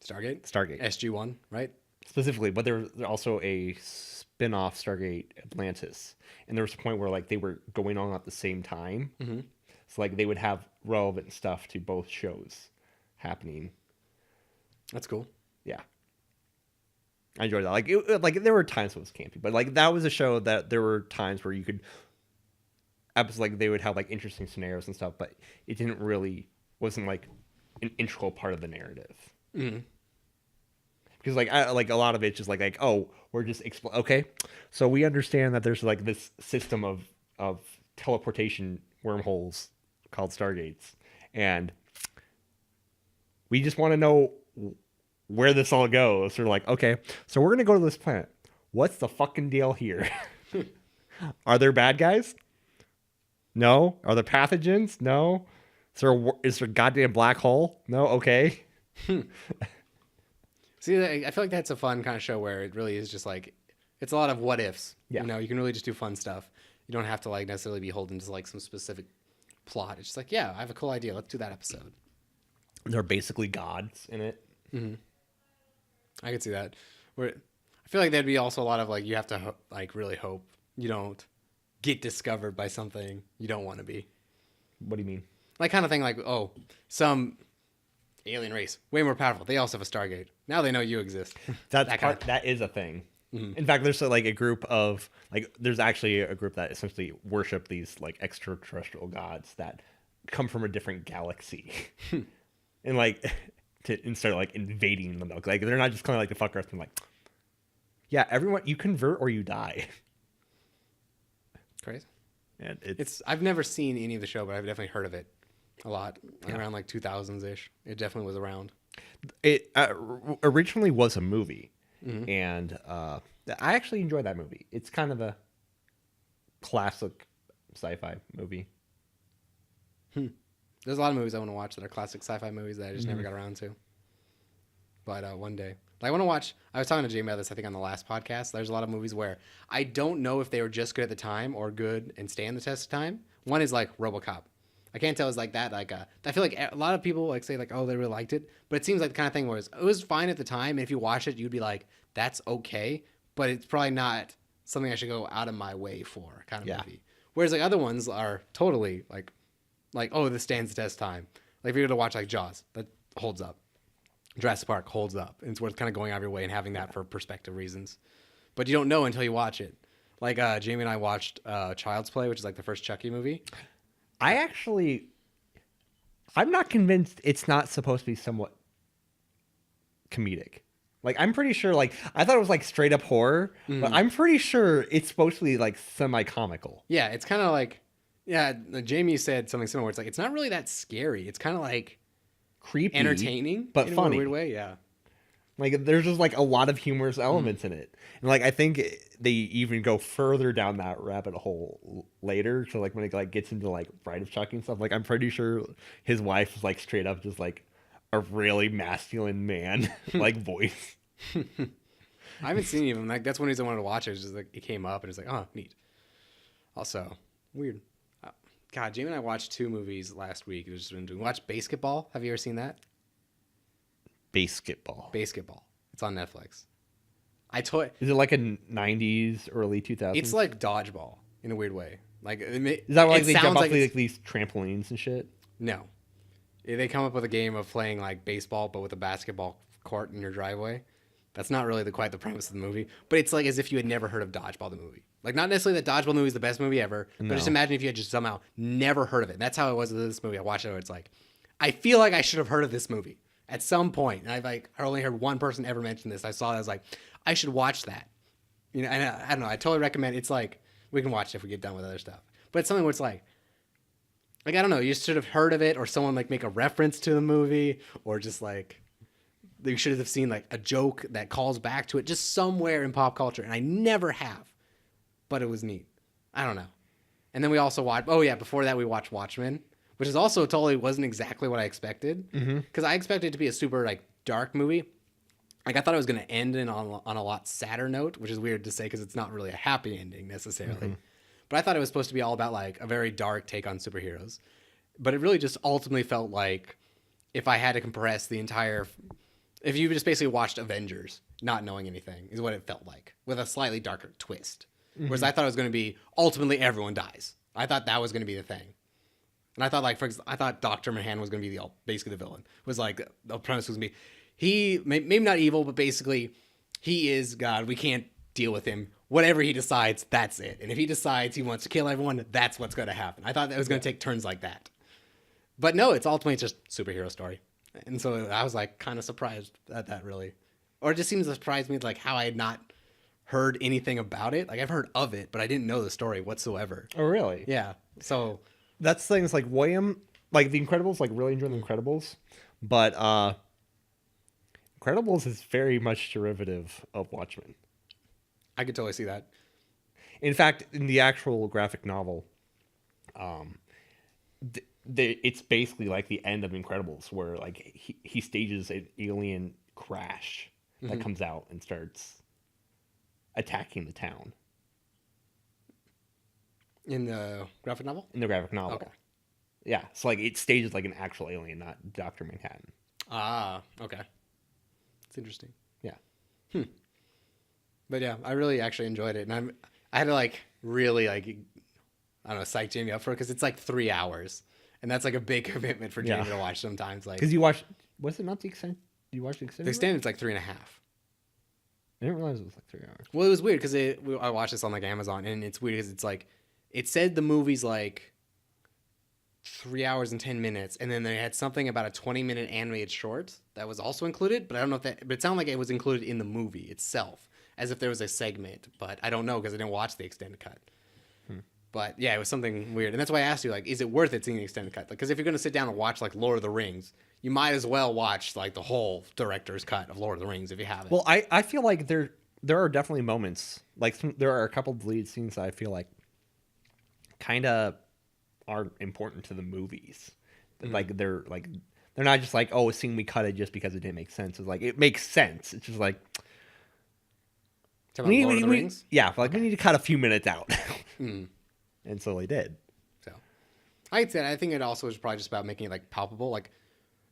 SG-1, right? Specifically, but there was also a spin-off Stargate Atlantis, and there was a point where like they were going on at the same time. Mm-hmm. So like they would have relevant stuff to both shows happening. That's cool. Yeah, I enjoyed that. Like there were times it was campy, but like that was a show that there were times where you could like they would have like interesting scenarios and stuff, but it wasn't like an integral part of the narrative. Mm-hmm. Because like a lot of it's just like oh, we're just okay, so we understand that there's like this system of teleportation wormholes called Stargates, and we just want to know where this all goes. So we're like, okay, so we're gonna go to this planet. What's the fucking deal here? Are there bad guys? No. Are there pathogens? No. Is there a goddamn black hole? No. Okay. See, I feel like that's a fun kind of show where it really is just like, it's a lot of what ifs. Yeah. You know, you can really just do fun stuff. You don't have to like necessarily be holden to like some specific plot. It's just like, yeah, I have a cool idea. Let's do that episode. They're basically gods in it. Mm-hmm. I could see that. I feel like there'd be also a lot of like, you have to like really hope you don't get discovered by something you don't want to be. What do you mean? Like kind of thing like, oh, some alien race, way more powerful. They also have a Stargate. Now they know you exist. That is a thing. Mm-hmm. In fact, there's like a group of like there's actually a group that essentially worship these like extraterrestrial gods that come from a different galaxy, and like instead of like invading them, like they're not just kind of like the fuck Earth and like, yeah, everyone you convert or you die. Crazy. And I've never seen any of the show, but I've definitely heard of it a lot around like 2000s ish. It definitely was around. It originally was a movie, mm-hmm. and I actually enjoyed that movie. It's kind of a classic sci-fi movie. There's a lot of movies I want to watch that are classic sci-fi movies that I just never got around to. But one day, like, I want to watch. I was talking to Jamie about this, I think, on the last podcast. There's a lot of movies where I don't know if they were just good at the time or good and stand the test of time. One is like RoboCop. I can't tell it's like that. Like, I feel like a lot of people like say like, oh, they really liked it, but it seems like the kind of thing where it was fine at the time. And if you watch it, you'd be like, that's okay, but it's probably not something I should go out of my way for kind of movie. Whereas like other ones are totally like, oh, this stands the test of time. Like if you were to watch like Jaws, that holds up. Jurassic Park holds up. And it's worth kind of going out of your way and having that for perspective reasons. But you don't know until you watch it. Like Jamie and I watched Child's Play, which is like the first Chucky movie. I'm not convinced it's not supposed to be somewhat comedic. Like, I'm pretty sure, like, I thought it was, like, straight up horror, but I'm pretty sure it's supposed to be, like, semi-comical. Yeah, it's kind of like, Jamie said something similar. It's like, it's not really that scary. It's kind of like creepy, entertaining, but in funny. A weird way, yeah. Like, there's just, like, a lot of humorous elements in it. And, like, I think they even go further down that rabbit hole later. So, like, when it, like, gets into, like, Bride of Chucky and stuff, like, I'm pretty sure his wife is, like, straight up just, like, a really masculine man, like, voice. I haven't seen any of them. Like, that's one reason I wanted to watch it. It's just, like, it came up, and it's like, oh, neat. Also, weird. God, Jamie and I watched 2 movies last week. We watched Basketball. Have you ever seen that? Basketball. It's on Netflix. Is it like a 90s, early 2000s? It's like dodgeball in a weird way. Like, is that why they jump off like these trampolines and shit? No. They come up with a game of playing like baseball, but with a basketball court in your driveway. That's not really quite the premise of the movie, but it's like as if you had never heard of Dodgeball the movie. Like, not necessarily that Dodgeball movie is the best movie ever, but just imagine if you had just somehow never heard of it. And that's how it was with this movie. I watched it where it's like, I feel like I should have heard of this movie at some point. And I only heard one person ever mention this. I saw it, I was like, I should watch that. You know, and I don't know, I totally recommend. It's like, we can watch it if we get done with other stuff. But it's something where it's like, I don't know, you should have heard of it, or someone like make a reference to the movie, or just like, you should have seen like a joke that calls back to it just somewhere in pop culture. And I never have. But it was neat. I don't know. And then we also watched, before that we watched Watchmen, which is also totally wasn't exactly what I expected. Because I expected it to be a super like dark movie. Like, I thought it was going to end on a lot sadder note, which is weird to say because it's not really a happy ending necessarily. But I thought it was supposed to be all about like a very dark take on superheroes. But it really just ultimately felt like if I had to compress the entire, if you just basically watched Avengers, not knowing anything, is what it felt like, with a slightly darker twist. Whereas I thought it was going to be ultimately everyone dies. I thought that was going to be the thing. And I thought I thought Dr. Manhattan was going to be basically the villain. It was like the premise was going to be, he maybe not evil, but basically he is God. We can't deal with him. Whatever he decides, that's it. And if he decides he wants to kill everyone, that's what's going to happen. I thought that was going to take turns like that. But no, it's ultimately just superhero story. And so I was like kind of surprised at that, really. Or it just seems to surprise me like how I had not heard anything about it. Like, I've heard of it, but I didn't know the story whatsoever. Oh, really? Yeah. So that's things like William, like The Incredibles, like really enjoying The Incredibles, but Incredibles is very much derivative of Watchmen. I could totally see that. In fact, in the actual graphic novel, it's basically like the end of Incredibles, where like he stages an alien crash that comes out and starts attacking the town. In the graphic novel? In the graphic novel. Okay. Yeah, so like it stages like an actual alien, not Dr. Manhattan. Ah, okay. It's interesting. Yeah. But yeah, I really actually enjoyed it. And I had to like really like, I don't know, psych Jamie up for it because it's like 3 hours. And that's like a big commitment for Jamie to watch sometimes. Like, because you watch, was it not the extent? Did you watch the extended? The extended's like 3.5. I didn't realize it was like 3 hours. Well, it was weird because I watched this on like Amazon, and it's weird because it's like, it said the movie's like 3 hours and 10 minutes, and then they had something about a 20-minute animated short that was also included, but I don't know if that, but it sounded like it was included in the movie itself, as if there was a segment, but I don't know because I didn't watch the extended cut. But yeah, it was something weird, and that's why I asked you, like, is it worth it seeing the extended cut? Because if you're going to sit down and watch like Lord of the Rings, you might as well watch like the whole director's cut of Lord of the Rings if you haven't. Well, I feel like there are definitely moments, like there are a couple of deleted scenes that I feel like kind of are important to the movies. Like they're not just like, oh, a scene we cut it just because it didn't make sense. It's like it makes sense. It's just like Lord of the Rings? Yeah, like we need to cut a few minutes out. And so they did. So I think it also was probably just about making it like palpable. Like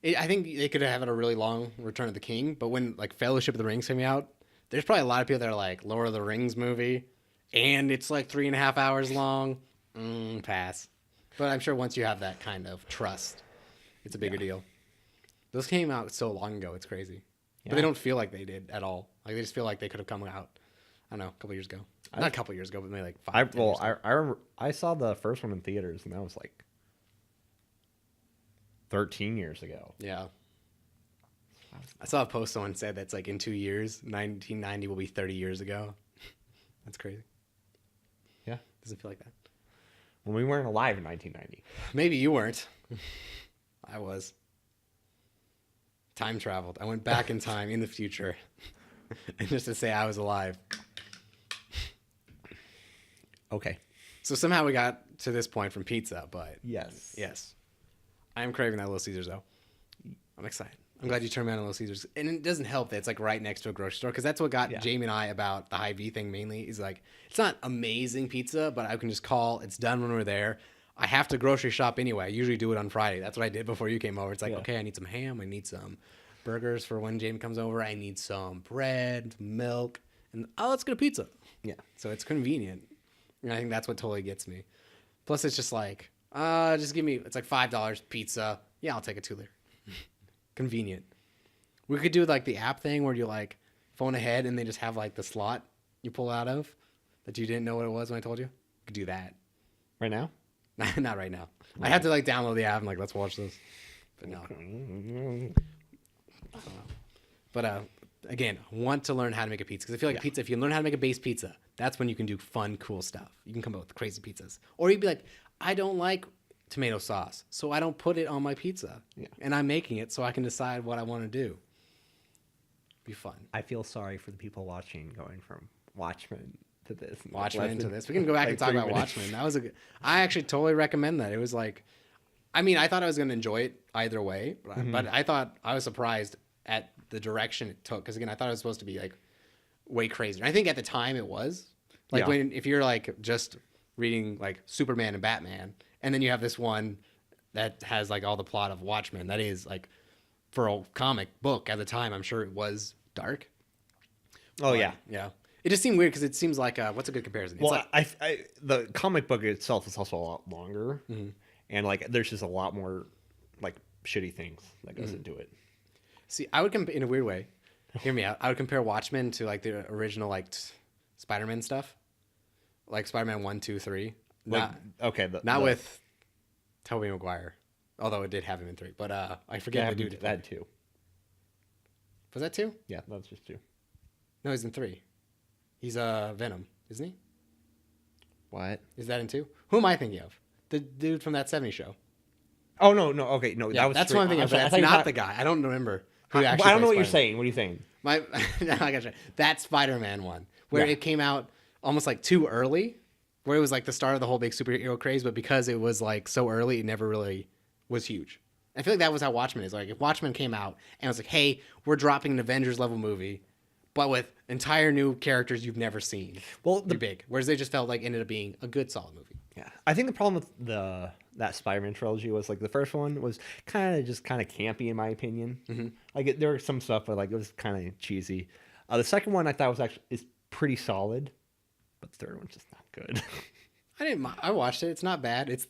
I think they could have had a really long Return of the King, but when like Fellowship of the Rings came out, there's probably a lot of people that are like, Lord of the Rings movie, and it's like 3.5 hours long. Pass. But I'm sure once you have that kind of trust, it's a bigger deal. Those came out so long ago, it's crazy. But they don't feel like they did at all. Like they just feel like they could have come out, I don't know, a couple years ago. Not a couple years ago, but maybe like 5 years ago. I remember I saw the first one in theaters, and that was like 13 years ago. Yeah. I saw a post someone said that's like in 2 years, 1990 will be 30 years ago. That's crazy. Yeah. Doesn't feel like that. When we weren't alive in 1990. Maybe you weren't. I was. Time traveled. I went back in time in the future. And just to say I was alive. Okay. So somehow we got to this point from pizza, but... Yes. Yes. I am craving that Little Caesars, though. I'm excited. I'm glad you turned me on to Little Caesars. And it doesn't help that it's like right next to a grocery store, because that's what got Jamie and I about the Hy-Vee thing mainly, is like, it's not amazing pizza, but I can just call, it's done when we're there. I have to grocery shop anyway. I usually do it on Friday. That's what I did before you came over. It's like, okay, I need some ham. I need some burgers for when Jamie comes over. I need some bread, milk, and let's get a pizza. Yeah. So it's convenient. And I think that's what totally gets me. Plus, it's just like, just give me, it's like $5 pizza. Yeah, I'll take a 2-liter. Convenient. We could do like the app thing where you like phone ahead and they just have like the slot you pull out of that you didn't know what it was when I told you. We could do that. Right now? Not right now. Right. I have to like download the app and like let's watch this. But no. But again, want to learn how to make a pizza because I feel like pizza. If you learn how to make a base pizza, that's when you can do fun, cool stuff. You can come up with crazy pizzas, or you'd be like, I don't like tomato sauce, so I don't put it on my pizza, and I'm making it so I can decide what I want to do. Be fun. I feel sorry for the people watching, going from Watchmen to this. Watchmen to this. We can go back like and talk about Watchmen. That was I actually totally recommend that. It was like, I mean, I thought I was going to enjoy it either way, but I thought I was surprised at the direction it took. Because again, I thought it was supposed to be like way crazier. I think at the time it was like if you're like just reading like Superman and Batman, and then you have this one that has like all the plot of Watchmen. That is like for a comic book at the time, I'm sure it was dark. Oh yeah. It just seemed weird because it seems like what's a good comparison? It's well, like, the comic book itself is also a lot longer, and like there's just a lot more like shitty things that goes into it. See, I would in a weird way. Hear me out. I would compare Watchmen to like the original like Spider-Man stuff, like Spider-Man 1, 2, 3. Like, not with Tobey Maguire, although it did have him in 3. But I forget the dude. That 2. Was that 2? Yeah, that was just 2. No, he's in 3. He's Venom, isn't he? What? Is that in 2? Who am I thinking of? The dude from that 70s show. Oh no, okay, no, yeah, that's what I'm thinking of. That's not the guy. I don't remember who actually. I don't know what you're saying. What are you saying? I gotcha. That Spider-Man one where it came out almost like too early, where it was like the start of the whole big superhero craze, but because it was like so early, it never really was huge. I feel like that was how Watchmen is. Like if Watchmen came out and it was like, hey, we're dropping an Avengers level movie, but with entire new characters you've never seen. Well, the big. Whereas they just felt like ended up being a good solid movie. Yeah, I think the problem with that Spider-Man trilogy was like the first one was kind of campy in my opinion. Like there was some stuff, but like it was kind of cheesy. The second one I thought is pretty solid, but the third one's just not good. I watched it. It's not bad. It's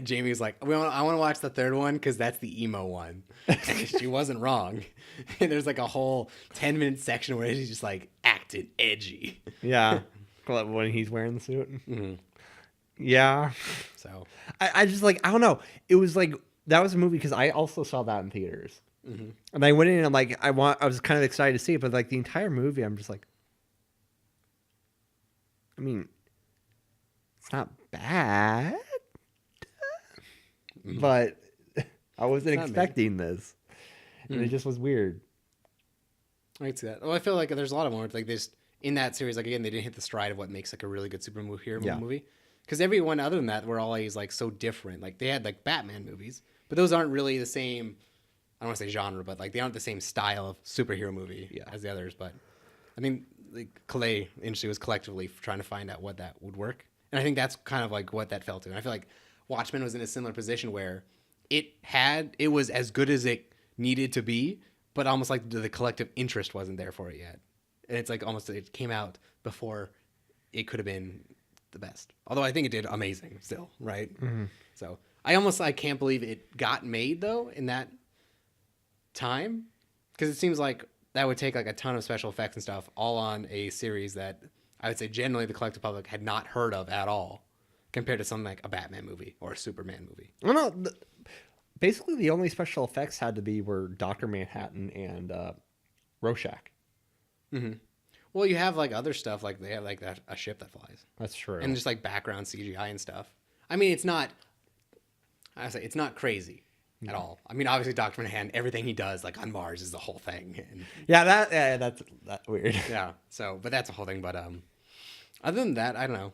Jamie's like, I want to watch the third one because that's the emo one. She wasn't wrong. And there's like a whole 10-minute section where he's just like acting edgy. Yeah, when he's wearing the suit. Yeah. So I just like, I don't know. It was like that was a movie because I also saw that in theaters, and I went in and I'm like, I was kind of excited to see it, but like the entire movie, I'm just like, I mean, it's not bad, but I wasn't expecting this, and it just was weird. I can see that. Well, I feel like there's a lot of moments like this in that series. Like again, they didn't hit the stride of what makes like a really good superhero movie. Because everyone other than that were always like so different. Like they had like Batman movies, but those aren't really the same. I don't want to say genre, but like they aren't the same style of superhero movie as the others. But I mean, like Clay industry was collectively trying to find out what that would work, and I think that's kind of like what that felt to. And I feel like Watchmen was in a similar position where it was as good as it needed to be, but almost like the collective interest wasn't there for it yet. And it's like almost it came out before it could have been the best. Although I think it did amazing still, right? So I can't believe it got made though in that time, because it seems like that would take like a ton of special effects and stuff all on a series that I would say generally the collective public had not heard of at all, compared to something like a Batman movie or a Superman movie. Well, no, basically the only special effects had to be were Dr. Manhattan and Rorschach. Well, you have like other stuff, like they have like a ship that flies. That's true. And just like background CGI and stuff. I mean, it's not crazy at all. I mean, obviously Dr. Manhattan, everything he does like on Mars is the whole thing. And, that's weird. Yeah. So, but that's a whole thing. But other than that, I don't know.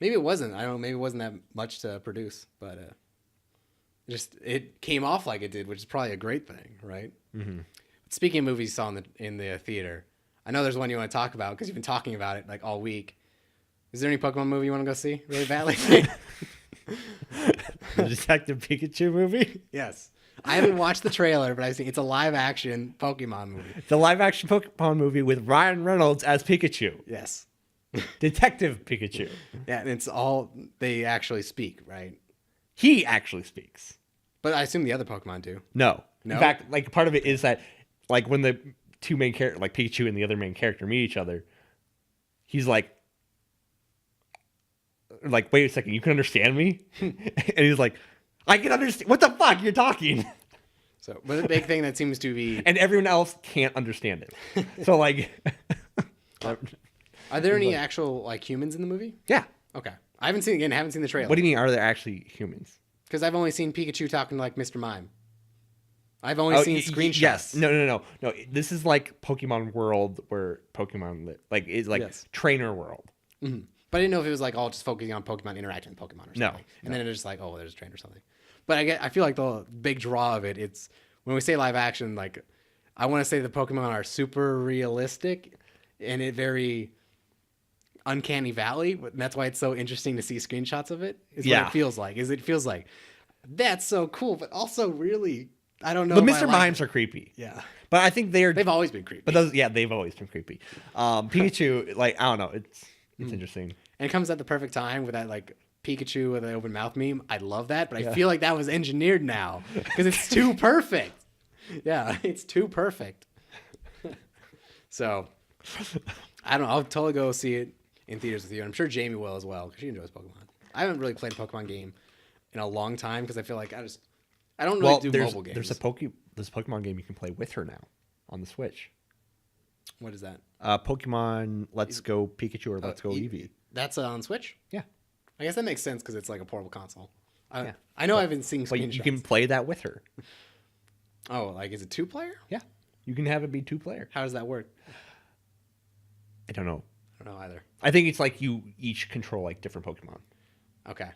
Maybe it wasn't. I don't know. Maybe it wasn't that much to produce, but it came off like it did, which is probably a great thing, right? Speaking of movies you saw in the theater, I know there's one you want to talk about because you've been talking about it like all week. Is there any Pokemon movie you want to go see really badly? The Detective Pikachu movie? Yes. I haven't watched the trailer, but I've seen it's a live action Pokemon movie. It's a live action Pokemon movie with Ryan Reynolds as Pikachu. Yes. Detective Pikachu. Yeah, and it's all they actually speak, right? He actually speaks. But I assume the other Pokemon do. No. In fact, like part of it is that like when the two main character, like Pikachu and the other main character, meet each other, he's like, wait a second, you can understand me? And he's like, I can understand. What the fuck? You're talking. So, but the big thing that seems to be, and everyone else can't understand it. So like, are there any actual like humans in the movie? Yeah. Okay, I haven't seen the trailer. What do you mean? Are there actually humans? Because I've only seen Pikachu talking like Mr. Mime. I've only seen screenshots. Yes. No. This is like Pokemon World where Pokemon live. Like it's like Trainer World. Mm-hmm. But I didn't know if it was like all just focusing on Pokemon interacting with Pokemon or something. No. And then it's just like, oh, there's a trainer or something. But I feel like the big draw of it, it's when we say live action, like I want to say the Pokemon are super realistic and it very uncanny valley. And that's why it's so interesting to see screenshots of it. Is what it feels like. It feels like that's so cool, but also really, I don't know. The Mr. Mimes are creepy. Yeah. But I think they've always been creepy. But they've always been creepy. Pikachu, like, I don't know. It's interesting. And it comes at the perfect time with that like Pikachu with an open mouth meme. I love that, but I feel like that was engineered now because it's too perfect. Yeah, it's too perfect. So, I don't know. I'll totally go see it in theaters with you. And I'm sure Jamie will as well because she enjoys Pokemon. I haven't really played a Pokemon game in a long time because I feel like I don't really do mobile games. There's a Pokemon game you can play with her now on the Switch. What is that? Pokemon Let's Go Pikachu or Let's Go Eevee. That's on Switch? Yeah. I guess that makes sense because it's like a portable console. I know I've been seeing screenshots. But you can play that with her. Oh, like is it 2-player? Yeah. You can have it be 2-player. How does that work? I don't know. I don't know either. I think it's like you each control like different Pokemon. Okay.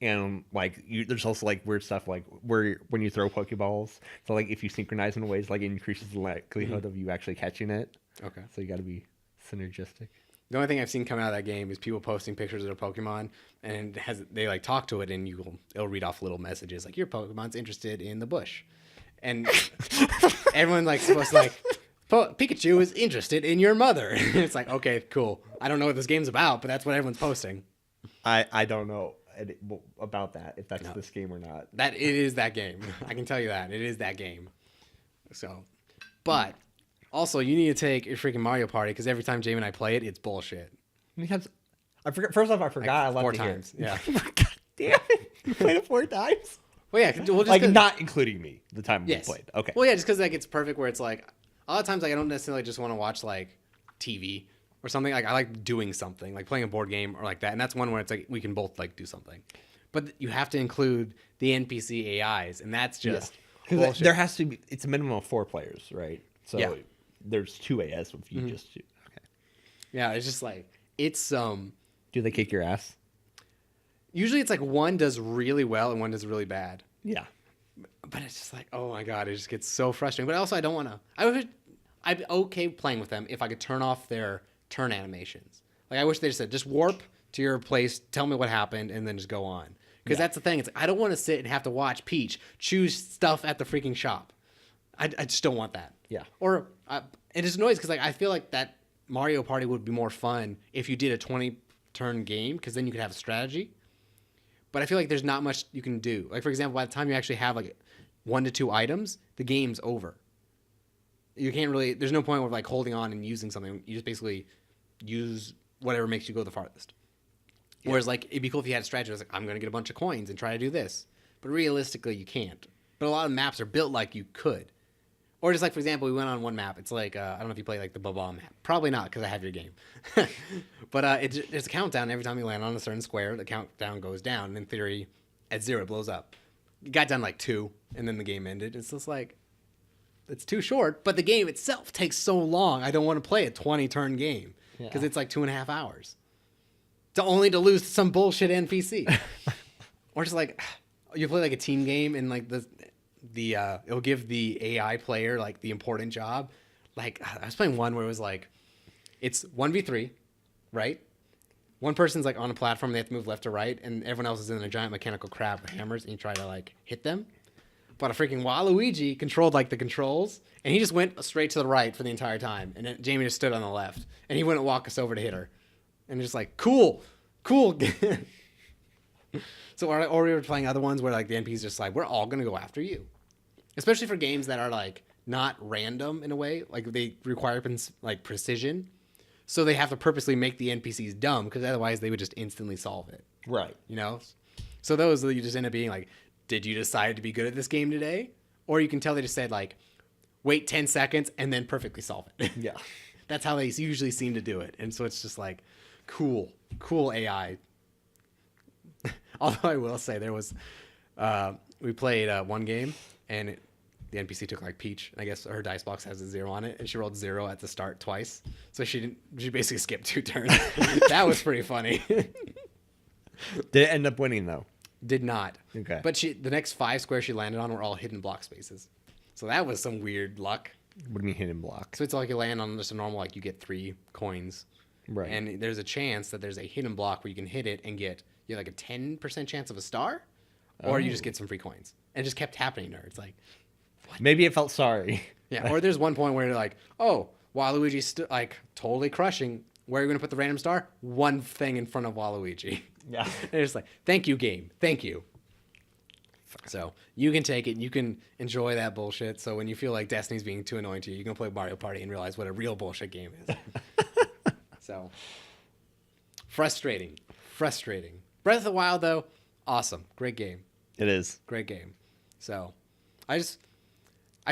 And like there's also like weird stuff like where when you throw Pokeballs, so like if you synchronize in ways, like it increases the likelihood of you actually catching it. Okay. So you got to be synergistic. The only thing I've seen come out of that game is people posting pictures of their Pokemon, and they like talk to it, and it'll read off little messages like your Pokemon's interested in the bush, and everyone like supposed to like Pikachu is interested in your mother. It's like okay, cool. I don't know what this game's about, but that's what everyone's posting. I don't know about that if that's this game or not. That it is that game. I can tell you that it is that game. So, but. Also, you need to take your freaking Mario Party because every time Jamie and I play it, it's bullshit. Because I forgot. First off, I forgot like I left 4 times. Yeah. God damn it! You played it 4 times. Well, yeah. Well, just like not including me. The time we played. Okay. Well, yeah, just because like it's perfect where it's like a lot of times like I don't necessarily just want to watch like TV or something. Like I like doing something, like playing a board game or like that. And that's one where it's like we can both like do something. But you have to include the NPC AIs, and that's just bullshit. There has to be. It's a minimum of 4 players, right? So there's 2 AS if you just do. Okay. Yeah, it's just like it's Do they kick your ass? Usually it's like one does really well and one does really bad. Yeah. But it's just like, oh my god, it just gets so frustrating. But also I don't want to. I'd be okay playing with them if I could turn off their turn animations. Like I wish they just said, just warp to your place, tell me what happened, and then just go on. Because that's the thing. It's like, I don't want to sit and have to watch Peach choose stuff at the freaking shop. I just don't want that. Yeah. Or it just annoys because like I feel like that Mario Party would be more fun if you did a 20-turn game because then you could have a strategy. But I feel like there's not much you can do. Like for example, by the time you actually have like 1 to 2 items, the game's over. You can't really. There's no point of like holding on and using something. You just basically use whatever makes you go the farthest. Yeah. Whereas like it'd be cool if you had a strategy. It's like I'm gonna get a bunch of coins and try to do this, but realistically you can't. But a lot of maps are built like you could. Or just like, for example, we went on one map. It's like, I don't know if you play like the Baba map. Probably not because I have your game. But it's a countdown. Every time you land on a certain square, the countdown goes down. And in theory, at 0, it blows up. You got down like 2, and then the game ended. It's just like, it's too short. But the game itself takes so long. I don't want to play a 20-turn game because it's like 2.5 hours. Only to lose to some bullshit NPC. Or just like, you play like a team game and like it'll give the AI player like the important job. Like I was playing one where it was like it's 1v3, right? One person's like on a platform, they have to move left to right, and everyone else is in a giant mechanical crab with hammers, and you try to like hit them. But a freaking Waluigi controlled like the controls, and he just went straight to the right for the entire time, and then Jamie just stood on the left, and he wouldn't walk us over to hit her, and just like cool. So or we were playing other ones where like the NPC's just like we're all gonna go after you. Especially for games that are like not random in a way. Like they require like precision, so they have to purposely make the NPCs dumb because otherwise they would just instantly solve it. Right. You know, so those you just end up being like, did you decide to be good at this game today? Or you can tell they just said like, wait 10 seconds and then perfectly solve it. Yeah. That's how they usually seem to do it. And so it's just like, cool AI. Although I will say there was, we played one game and the NPC took like Peach. And I guess her dice box has a 0 on it. And she rolled 0 at the start twice. So she basically skipped 2 turns. That was pretty funny. Did it end up winning though? Did not. Okay. But the next 5 squares she landed on were all hidden block spaces. So that was some weird luck. What do you mean hidden block? So it's like you land on just a normal, like you get 3 coins. Right. And there's a chance that there's a hidden block where you can hit it and you have like a 10% chance of a star, or you just get some free coins. And it just kept happening to her. It's like, what? Maybe it felt sorry. Yeah. Or there's one point where you're like, oh, Waluigi's like totally crushing. Where are you going to put the random star? One thing in front of Waluigi. Yeah. And it's like, thank you, game. Thank you. So you can take it. You can enjoy that bullshit. So when you feel like Destiny's being too annoying to you, you can play Mario Party and realize what a real bullshit game is. So frustrating. Breath of the Wild, though, awesome. Great game. It is. Great game. So I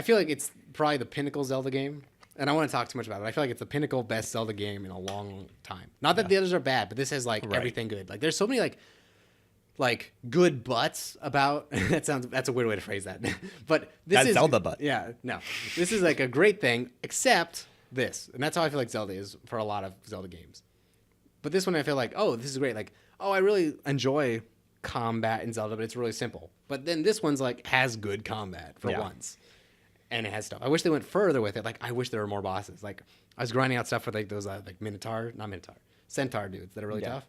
feel like it's probably the pinnacle Zelda game. And I want to talk too much about it. I feel like it's the pinnacle best Zelda game in a long time. Not that the others are bad, but this has like everything good. Like there's so many like good butts about that's a weird way to phrase that. But this is Zelda butt. Yeah, no. This is like a great thing, except this. And that's how I feel like Zelda is for a lot of Zelda games. But this one I feel like, oh, this is great. Like, oh, I really enjoy combat in Zelda, but it's really simple. But then this one's like has good combat for once. And it has stuff. I wish they went further with it. Like, I wish there were more bosses. Like, I was grinding out stuff for like those like Centaur dudes that are really tough.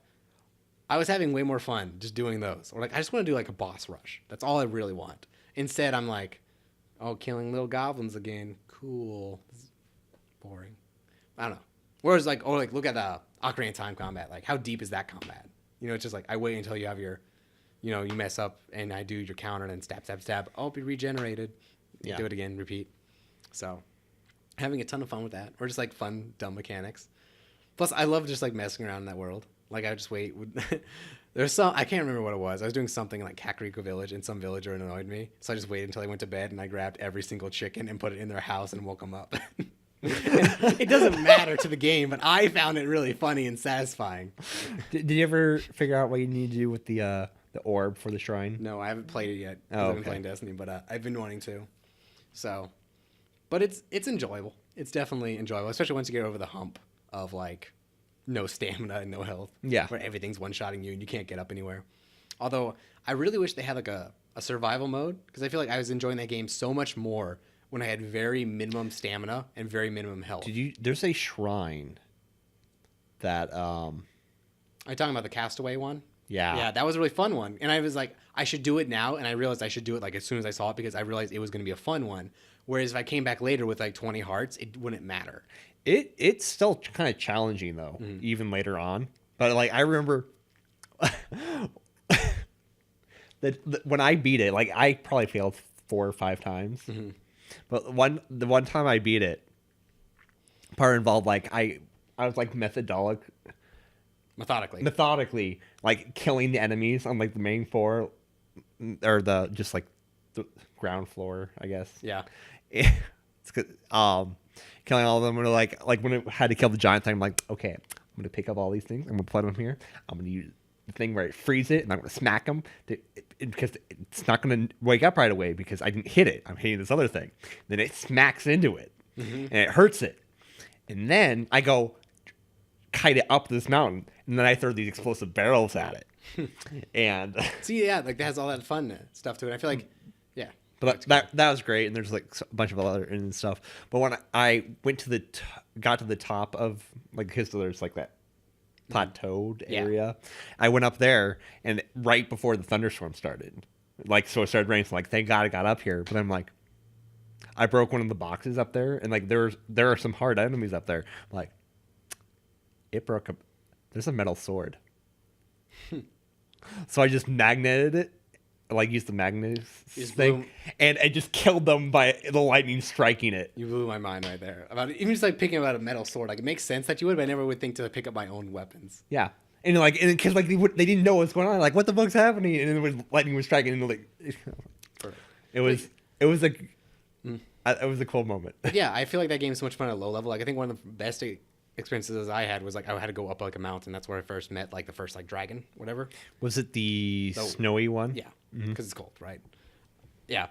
I was having way more fun just doing those. Or like, I just want to do like a boss rush. That's all I really want. Instead, I'm like, oh, killing little goblins again. Cool. This is boring. I don't know. Whereas like, look at the Ocarina of Time combat. Like, how deep is that combat? You know, it's just like, I wait until you have your, you know, you mess up and I do your counter and then stab. Oh, be regenerated. Do it again, repeat. So having a ton of fun with that, or just like fun, dumb mechanics. Plus, I love just like messing around in that world. Like I would just wait. There's some, I can't remember what it was. I was doing something in like Kakariko Village and some villager annoyed me. So I just waited until they went to bed and I grabbed every single chicken and put it in their house and woke them up. It doesn't matter to the game, but I found it really funny and satisfying. Did you ever figure out what you need to do with the orb for the shrine? No, I haven't played it yet. Oh, I've been playing Destiny, but I've been wanting to. So, but it's enjoyable. It's definitely enjoyable, especially once you get over the hump of like no stamina and no health. Yeah. Where everything's one-shotting you and you can't get up anywhere. Although I really wish they had like a survival mode, because I feel like I was enjoying that game so much more when I had very minimum stamina and very minimum health. There's a shrine that Are you talking about the Castaway one? Yeah. Yeah, that was a really fun one. And I was like, I should do it now. And I realized I should do it like as soon as I saw it, because I realized it was going to be a fun one. Whereas if I came back later with like 20 hearts, it wouldn't matter. It's still kind of challenging though, even later on. But like I remember that when I beat it, like I probably failed 4 or 5 times. Mm-hmm. But the one time I beat it, part involved like I was like methodically like killing the enemies on like the main floor, or the just like the ground floor, I guess. Yeah. It's good. Killing all of them. And like when it had to kill the giant thing, I'm like, okay, I'm gonna pick up all these things. I'm gonna put them here. I'm gonna use the thing where it frees it, and I'm gonna smack them because it's not gonna wake up right away because I didn't hit it. I'm hitting this other thing. Then it smacks into it, and it hurts it. And then I go kite it up this mountain, and then I throw these explosive barrels at it. And see, yeah, like that has all that fun stuff to it. I feel like, yeah. But that was great, and there's like a bunch of other and stuff. But when I went to got to the top of like, because there's like that plateaued area, I went up there, and right before the thunderstorm started, like so it started raining. So like, thank God I got up here. But I'm like, I broke one of the boxes up there, and like there are some hard enemies up there. Like, it broke there's a metal sword. So I just magneted it like use the Magnus Just thing, blew- and I just killed them by the lightning striking it. You blew my mind right there. About even just like picking up a metal sword. Like it makes sense that you would, but I never would think to pick up my own weapons. Yeah, and like, and because like they didn't know what's going on. Like, what the fuck's happening? And then lightning was striking, and like, Perfect. it was a cool moment. But yeah, I feel like that game is so much fun at low level. Like I think one of the best experiences I had was like I had to go up like a mountain. That's where I first met like the first like dragon, whatever. Was it the snowy one? Yeah, because it's cold, right? Yeah,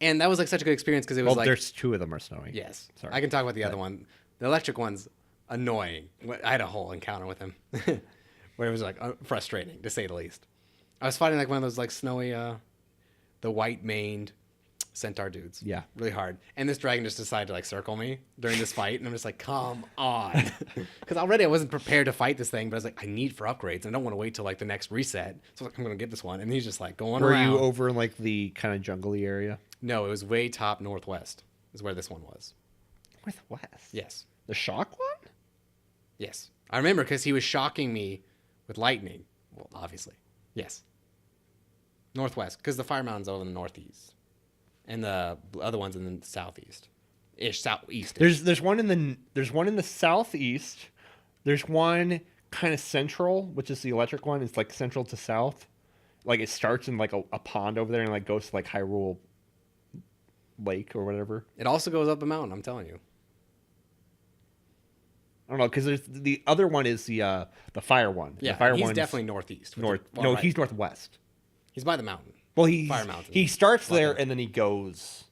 and that was like such a good experience because it was like there's two of them are snowy. yes. Sorry. I can talk about the other one. The electric one's annoying. I had a whole encounter with him where it was like frustrating to say the least. I was fighting like one of those like snowy, the white maned centaur dudes. Yeah. Really hard. And this dragon just decided to like circle me during this fight. And I'm just like, come on. Because already I wasn't prepared to fight this thing, but I was like, I need for upgrades. And I don't want to wait till like the next reset. So like, I'm going to get this one. And he's just like going around. Were you over in like the kind of jungly area? No, it was way top northwest is where this one was. Northwest? Yes. The shock one? Yes. I remember because he was shocking me with lightning. Well, obviously. Yes. Northwest. Because the Fire Mountain's over in the northeast. And the other one's in the southeast. Southeast. There's one in the southeast. There's one kind of central, which is the electric one. It's like central to south. Like it starts in like a pond over there and like goes to like Hyrule Lake or whatever. It also goes up a mountain, I'm telling you. I don't know, because there's the other one is the fire one. Yeah, the fire he's one's definitely northeast. north. Well, right. He's northwest. He's by the mountain. Well, Fire Mountain. he starts there Okay. and then he goes.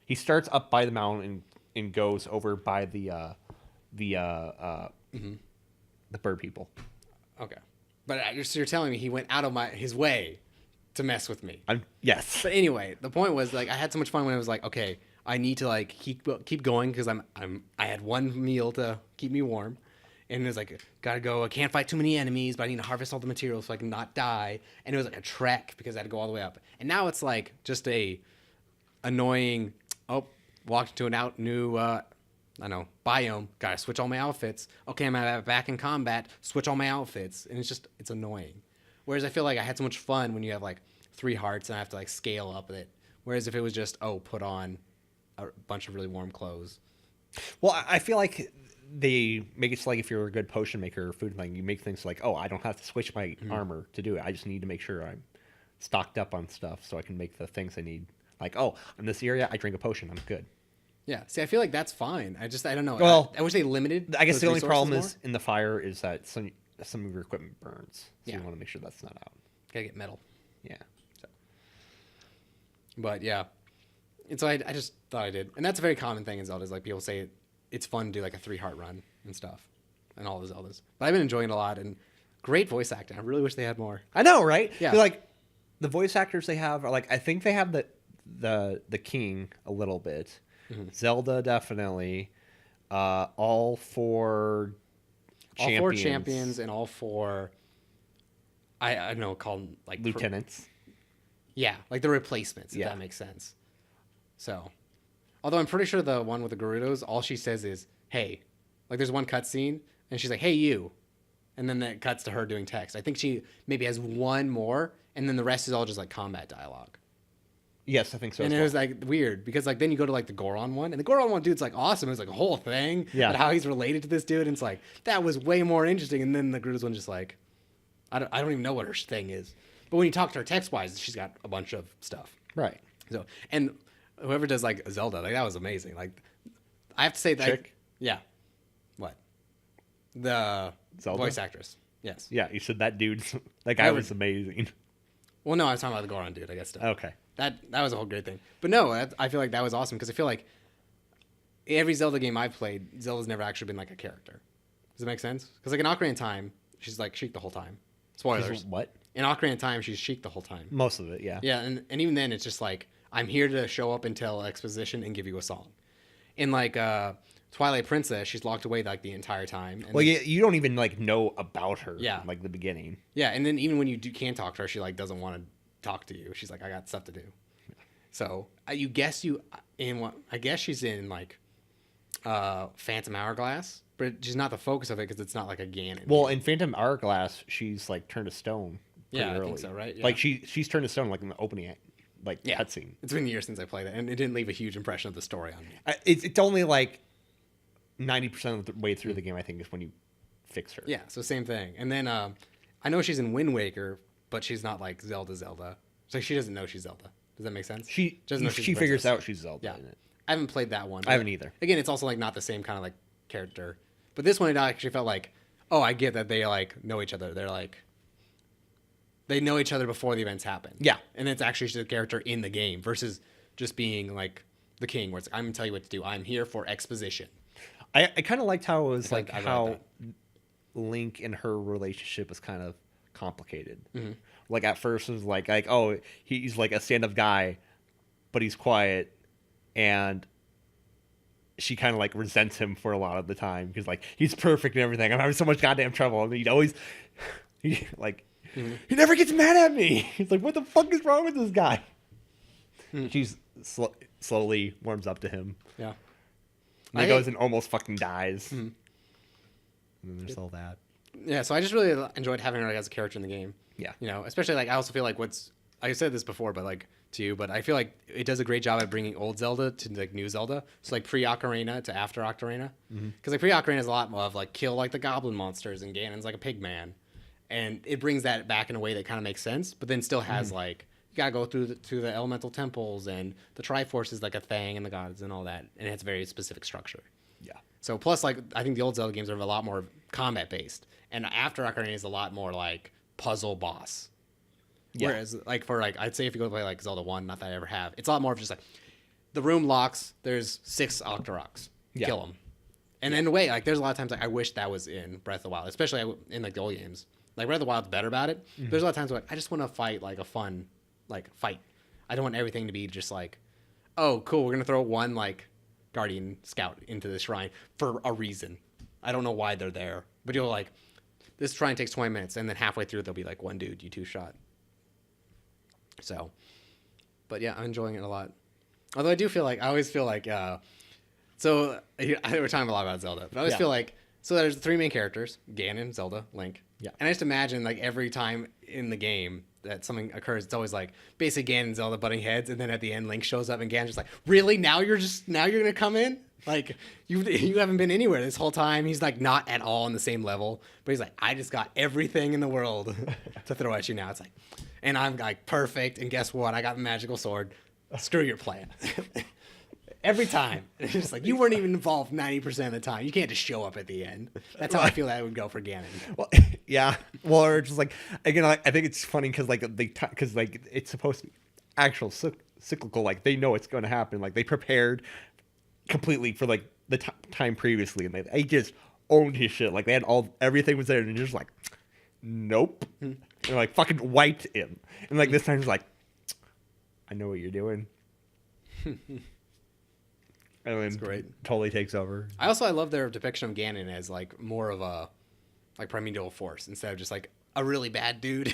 He starts up by the mountain and goes over by the bird people. Okay. But so you're telling me he went out of his way to mess with me. Yes. But anyway, the point was like I had so much fun when I was like, okay, I need to like keep going because I had one meal to keep me warm, and it was like gotta go. I can't fight too many enemies, but I need to harvest all the materials so I can not die. And it was like a trek because I had to go all the way up. And now it's like just a annoying. Oh, walked into a new biome. Gotta switch all my outfits. Okay, I'm back in combat. Switch all my outfits, and it's annoying. Whereas I feel like I had so much fun when you have like 3 hearts and I have to like scale up it. Whereas if it was just put on a bunch of really warm clothes. Well, I feel like they make it so like if you're a good potion maker or food thing, you make things like, oh, I don't have to switch my armor to do it. I just need to make sure I'm stocked up on stuff so I can make the things I need. Like, oh, in this area, I drink a potion. I'm good. Yeah. See, I feel like that's fine. I don't know. Well, I wish they limited. I guess those the only problem resources is in the fire is that some of your equipment burns. So Yeah. you want to make sure that's not out. Gotta get metal. Yeah. So. But yeah. And so I just thought I did. And that's a very common thing in Zelda is like people say it's fun to do like a 3-heart run and stuff and all the Zeldas. But I've been enjoying it a lot and great voice acting. I really wish they had more. I know, right? Yeah. Like the voice actors they have are like, I think they have the king a little bit. Mm-hmm. Zelda definitely. All 4 champions. All 4 champions and all 4 I don't know, call them like lieutenants. Yeah, like the replacements, if that makes sense. So, although I'm pretty sure the one with the Gerudos, all she says is, hey. Like there's one cutscene, and she's like, hey, you. And then that cuts to her doing text. I think she maybe has one more, and then the rest is all just like combat dialogue. Yes, I think so. And it was like weird, because like then you go to like the Goron one, and the Goron one dude's like awesome. It was like a whole thing. Yeah. How he's related to this dude, and it's like, that was way more interesting. And then the Gerudos one just like, I don't even know what her thing is. But when you talk to her text-wise, she's got a bunch of stuff. Right. So, and whoever does like Zelda, like that was amazing. Like, I have to say that. Chick? Yeah. What? The Zelda? voice actress. Yes. Yeah, you said that guy was amazing. Well, no, I was talking about the Goron dude, I guess. Okay. That was a whole great thing. But no, I feel like that was awesome because I feel like every Zelda game I've played, Zelda's never actually been like a character. Does that make sense? Because like in Ocarina of Time, she's like Sheik the whole time. Spoilers. She's what? In Ocarina of Time, she's Sheik the whole time. Most of it, yeah. Yeah, and even then, it's just like, I'm here to show up and tell exposition and give you a song. In like Twilight Princess, she's locked away like the entire time. And well, you don't even like know about her. Yeah. Like the can Yeah, and then even when you can talk to her, she like doesn't want to talk to you. She's like, I got stuff to do. So I guess she's in like Phantom Hourglass, but she's not the focus of it because it's not like a Ganon. Well, in Phantom Hourglass, she's like turned to stone pretty Yeah, early. I think so, right? Yeah. Like she's turned to stone like in the opening cutscene. It's been years since I played it, and it didn't leave a huge impression of the story on me. It's only like 90% of the way through the game, I think, is when you fix her. Yeah, so same thing. And then I know she's in Wind Waker, but she's not like Zelda. So she doesn't know she's Zelda. Does that make sense? She doesn't know she's she a figures princess. out she's Zelda Yeah. in it. I haven't played that one. I haven't either. Again, it's also like not the same kind of like character. But this one, it actually felt like, oh, I get that they like know each other. They're like, they know each other before the events happen. Yeah. And it's actually just a character in the game versus just being like the king, where it's, I'm going to tell you what to do. I'm here for exposition. I kind of liked how it was like I read how that. Link and her relationship was kind of complicated. Mm-hmm. Like at first it was like oh, he's like a stand-up guy, but he's quiet, and she kind of like resents him for a lot of the time because like he's perfect and everything. I'm having so much goddamn trouble, and he he never gets mad at me. He's like, what the fuck is wrong with this guy? She's slowly warms up to him. Yeah. And he goes and almost fucking dies. And then there's all that. Yeah, so I just really enjoyed having her as a character in the game. Yeah. You know, especially like I also feel like I said this before, but like to you, but I feel like it does a great job at bringing old Zelda to like new Zelda. So like pre-Ocarina to after Ocarina. Because like pre-Ocarina is a lot more of like kill like the goblin monsters and Ganon's like a pig man. And it brings that back in a way that kind of makes sense, but then still has like, you gotta go through the elemental temples and the Triforce is like a thing and the gods and all that. And it's very specific structure. Yeah. So plus, like, I think the old Zelda games are a lot more combat based, and after Ocarina is a lot more like puzzle boss. Yeah. Whereas, like for like, I'd say if you go play like Zelda 1, not that I ever have, it's a lot more of just like the room locks. There's 6 Octoroks. Yeah. Kill them. And in a way, like there's a lot of times like I wish that was in Breath of the Wild, especially in like the old games. Like Breath of the Wild's better about it. There's a lot of times where like, I just want to fight like a fun like fight. I don't want everything to be just like, oh cool, we're gonna throw one like Guardian Scout into the shrine for a reason. I don't know why they're there, but you'll like, this shrine takes 20 minutes, and then halfway through there'll be like one dude you 2-shot. So, but yeah, I'm enjoying it a lot. Although I always feel like, so we're talking a lot about Zelda, but I always feel like, so there's the 3 main characters, Ganon, Zelda, Link. Yeah. And I just imagine like every time in the game that something occurs, it's always like basically Ganon and Zelda butting heads, and then at the end Link shows up and Ganon's just like, really? Now you're gonna come in? Like you haven't been anywhere this whole time. He's like not at all on the same level, but he's like, I just got everything in the world to throw at you now. It's like, and I'm like perfect, and guess what? I got a magical sword. Screw your plan. Every time. It's just like, you weren't even involved 90% of the time. You can't just show up at the end. That's how I feel that would go for Ganon. Well, yeah. Well, or just like, again, I think it's funny because like it's supposed to be actual cyclical. Like they know it's going to happen. Like they prepared completely for like the time previously, and they just owned his shit. Like they had everything was there, and you're just like, nope. And like fucking wiped him. And like this time it's like, I know what you're doing. And then great. Totally takes over. I love their depiction of Ganon as like more of a like primordial force instead of just like a really bad dude.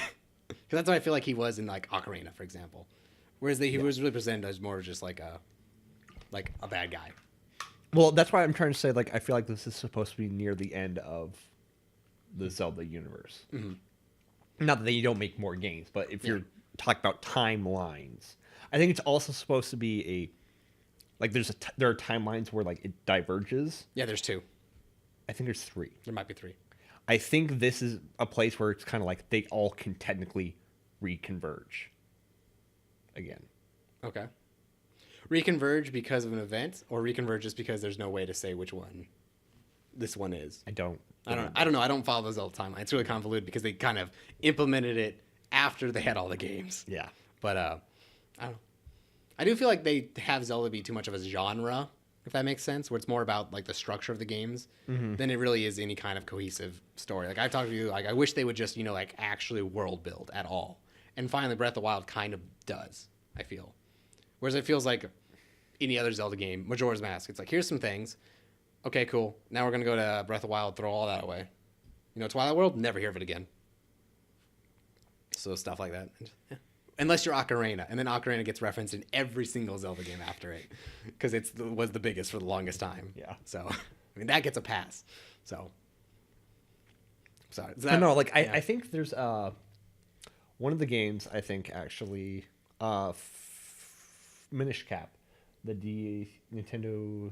Because that's what I feel like he was in like Ocarina, for example. Whereas he was really presented as more just like a bad guy. Well, that's why I'm trying to say like I feel like this is supposed to be near the end of the Zelda universe. Mm-hmm. Not that you don't make more games, but if you're talking about timelines, I think it's also supposed to be like there are timelines where like it diverges. Yeah, there's 2. I think there's 3. There might be 3. I think this is a place where it's kind of like they all can technically reconverge again. Okay. Reconverge because of an event, or reconverge just because there's no way to say which one this one is? I don't know. I don't follow the Zelda timeline. It's really convoluted because they kind of implemented it after they had all the games. Yeah. But I don't know. I do feel like they have Zelda be too much of a genre, if that makes sense, where it's more about like the structure of the games than it really is any kind of cohesive story. Like I've talked to you, like I wish they would just, like actually world build at all. And finally Breath of the Wild kind of does, I feel. Whereas it feels like any other Zelda game, Majora's Mask, it's like, here's some things. Okay, cool. Now we're going to go to Breath of the Wild, throw all that away. Twilight World, never hear of it again. So stuff like that. Yeah. Unless you're Ocarina, and then Ocarina gets referenced in every single Zelda game after it, because it was the biggest for the longest time. Yeah. So, that gets a pass. So, sorry. I know, like, I think there's one of the games I think actually, Minish Cap, the Nintendo,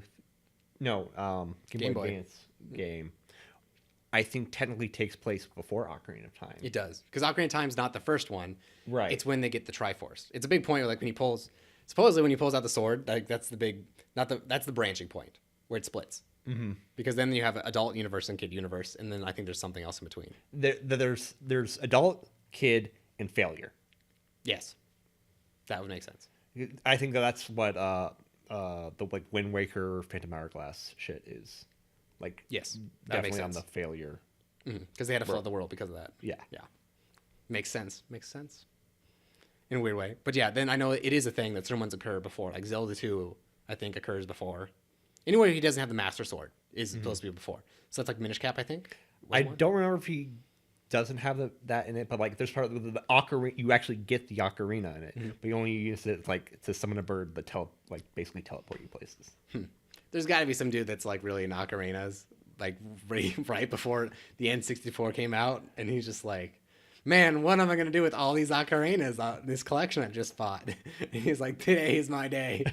no, Game Boy Advance game, I think technically takes place before Ocarina of Time. It does, because Ocarina of Time's not the first one. Right. It's when they get the Triforce. It's a big point. Like when he pulls, supposedly when he pulls out the sword, like that's the big, that's the branching point where it splits. Mm-hmm. Because then you have adult universe and kid universe, and then I think there's something else in between. There's adult, kid, and failure. Yes, that would make sense. I think that's what the like Wind Waker, Phantom Hourglass shit is. Like, yes, that definitely on the failure. Because they had to flood the world because of that. Yeah. Makes sense. In a weird way. But yeah, then I know it is a thing that certain ones occur before. Like Zelda 2, I think, occurs before. Anywhere he doesn't have the Master Sword is supposed to be before. So that's like Minish Cap, I think. I don't remember if he doesn't have that in it, but like there's part of the ocarina. You actually get the ocarina in it, but you only use it like to summon a bird that basically teleport you places. There's got to be some dude that's like really in ocarinas, like right before the N64 came out, and he's just like, man, what am I going to do with all these ocarinas, this collection I've just bought? And he's like, today is my day.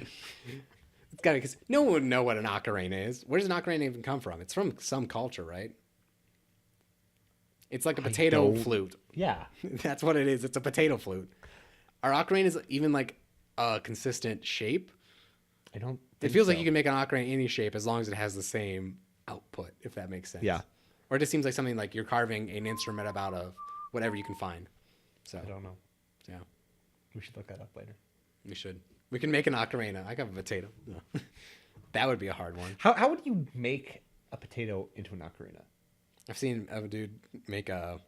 It's got to, because no one would know what an ocarina is. Where does an ocarina even come from? It's from some culture, right? It's like a potato flute. Yeah. That's what it is. It's a potato flute. Are ocarinas even like a consistent shape? I don't. It feels like you can make an ocarina any shape as long as it has the same output, if that makes sense. Yeah. Or it just seems like something like you're carving an instrument out of whatever you can find. So I don't know. Yeah. We should look that up later. We should. We can make an ocarina. I got a potato. No. That would be a hard one. How would you make a potato into an ocarina? I've seen a dude make a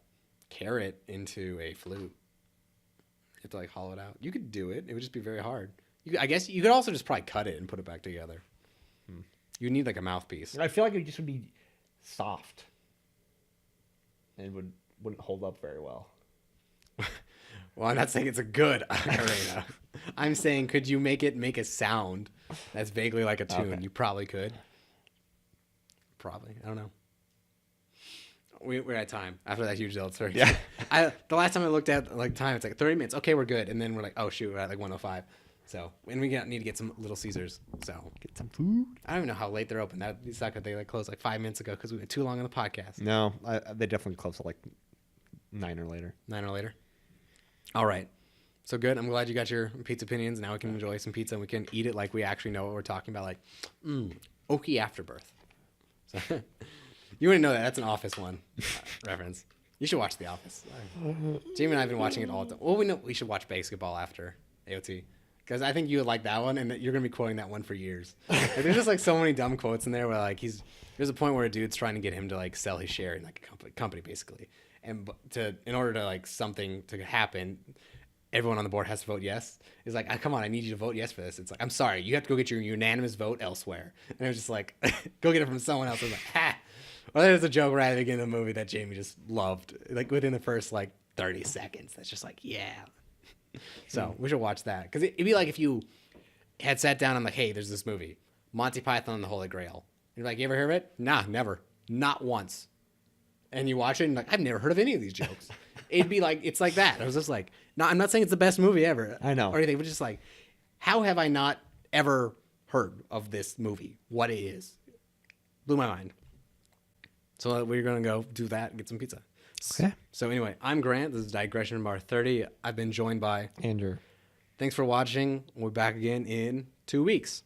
carrot into a flute. You have to like hollow it out. You could do it. It would just be very hard. I guess you could also just probably cut it and put it back together. You need like a mouthpiece. I feel like it just would be soft and wouldn't hold up very well. Well, I'm not saying it's a good ocarina. I'm saying, could you make a sound that's vaguely like a tune? Okay. You probably could. Probably. I don't know. We're at time after that huge Zelda story. Yeah. The last time I looked at like time, it's like 30 minutes. Okay, we're good. And then we're like, oh shoot, we're at like 105. So, and we need to get some Little Caesars. So get some food. I don't even know how late they're open. That sucked. They like closed like 5 minutes ago because we went too long on the podcast. No, they definitely closed at like 9 or later. 9 or later. All right. So good. I'm glad you got your pizza opinions. Now we can enjoy some pizza and we can eat it like we actually know what we're talking about. Like, Okie Afterbirth. So, you wouldn't know that. That's an Office one reference. You should watch The Office. Jamie and I have been watching it all the time. Well, we know we should watch Basketball after AOT. Because I think you would like that one, and you're going to be quoting that one for years. Like, there's just like so many dumb quotes in there where like there's a point where a dude's trying to get him to like sell his share in like a company basically. And in order to like something to happen, everyone on the board has to vote yes. It's like, come on, I need you to vote yes for this. It's like, I'm sorry, you have to go get your unanimous vote elsewhere. And it was just like, go get it from someone else. I was like, ha. Well, there's a joke right at the beginning of the movie that Jamie just loved. Like within the first like 30 seconds. That's just like, yeah. So we should watch that. Because it'd be like if you had sat down and like, hey, there's this movie, Monty Python and the Holy Grail. And you're like, you ever hear of it? Nah, never. Not once. And you watch it and like, I've never heard of any of these jokes. It'd be like, it's like that. I was just like, no, I'm not saying it's the best movie ever. I know. Or anything, but just like, how have I not ever heard of this movie? What it is? Blew my mind. So we're going to go do that and get some pizza. Okay. So anyway, I'm Grant. This is Digression Bar 30. I've been joined by Andrew. Thanks for watching. We'll be back again in 2 weeks.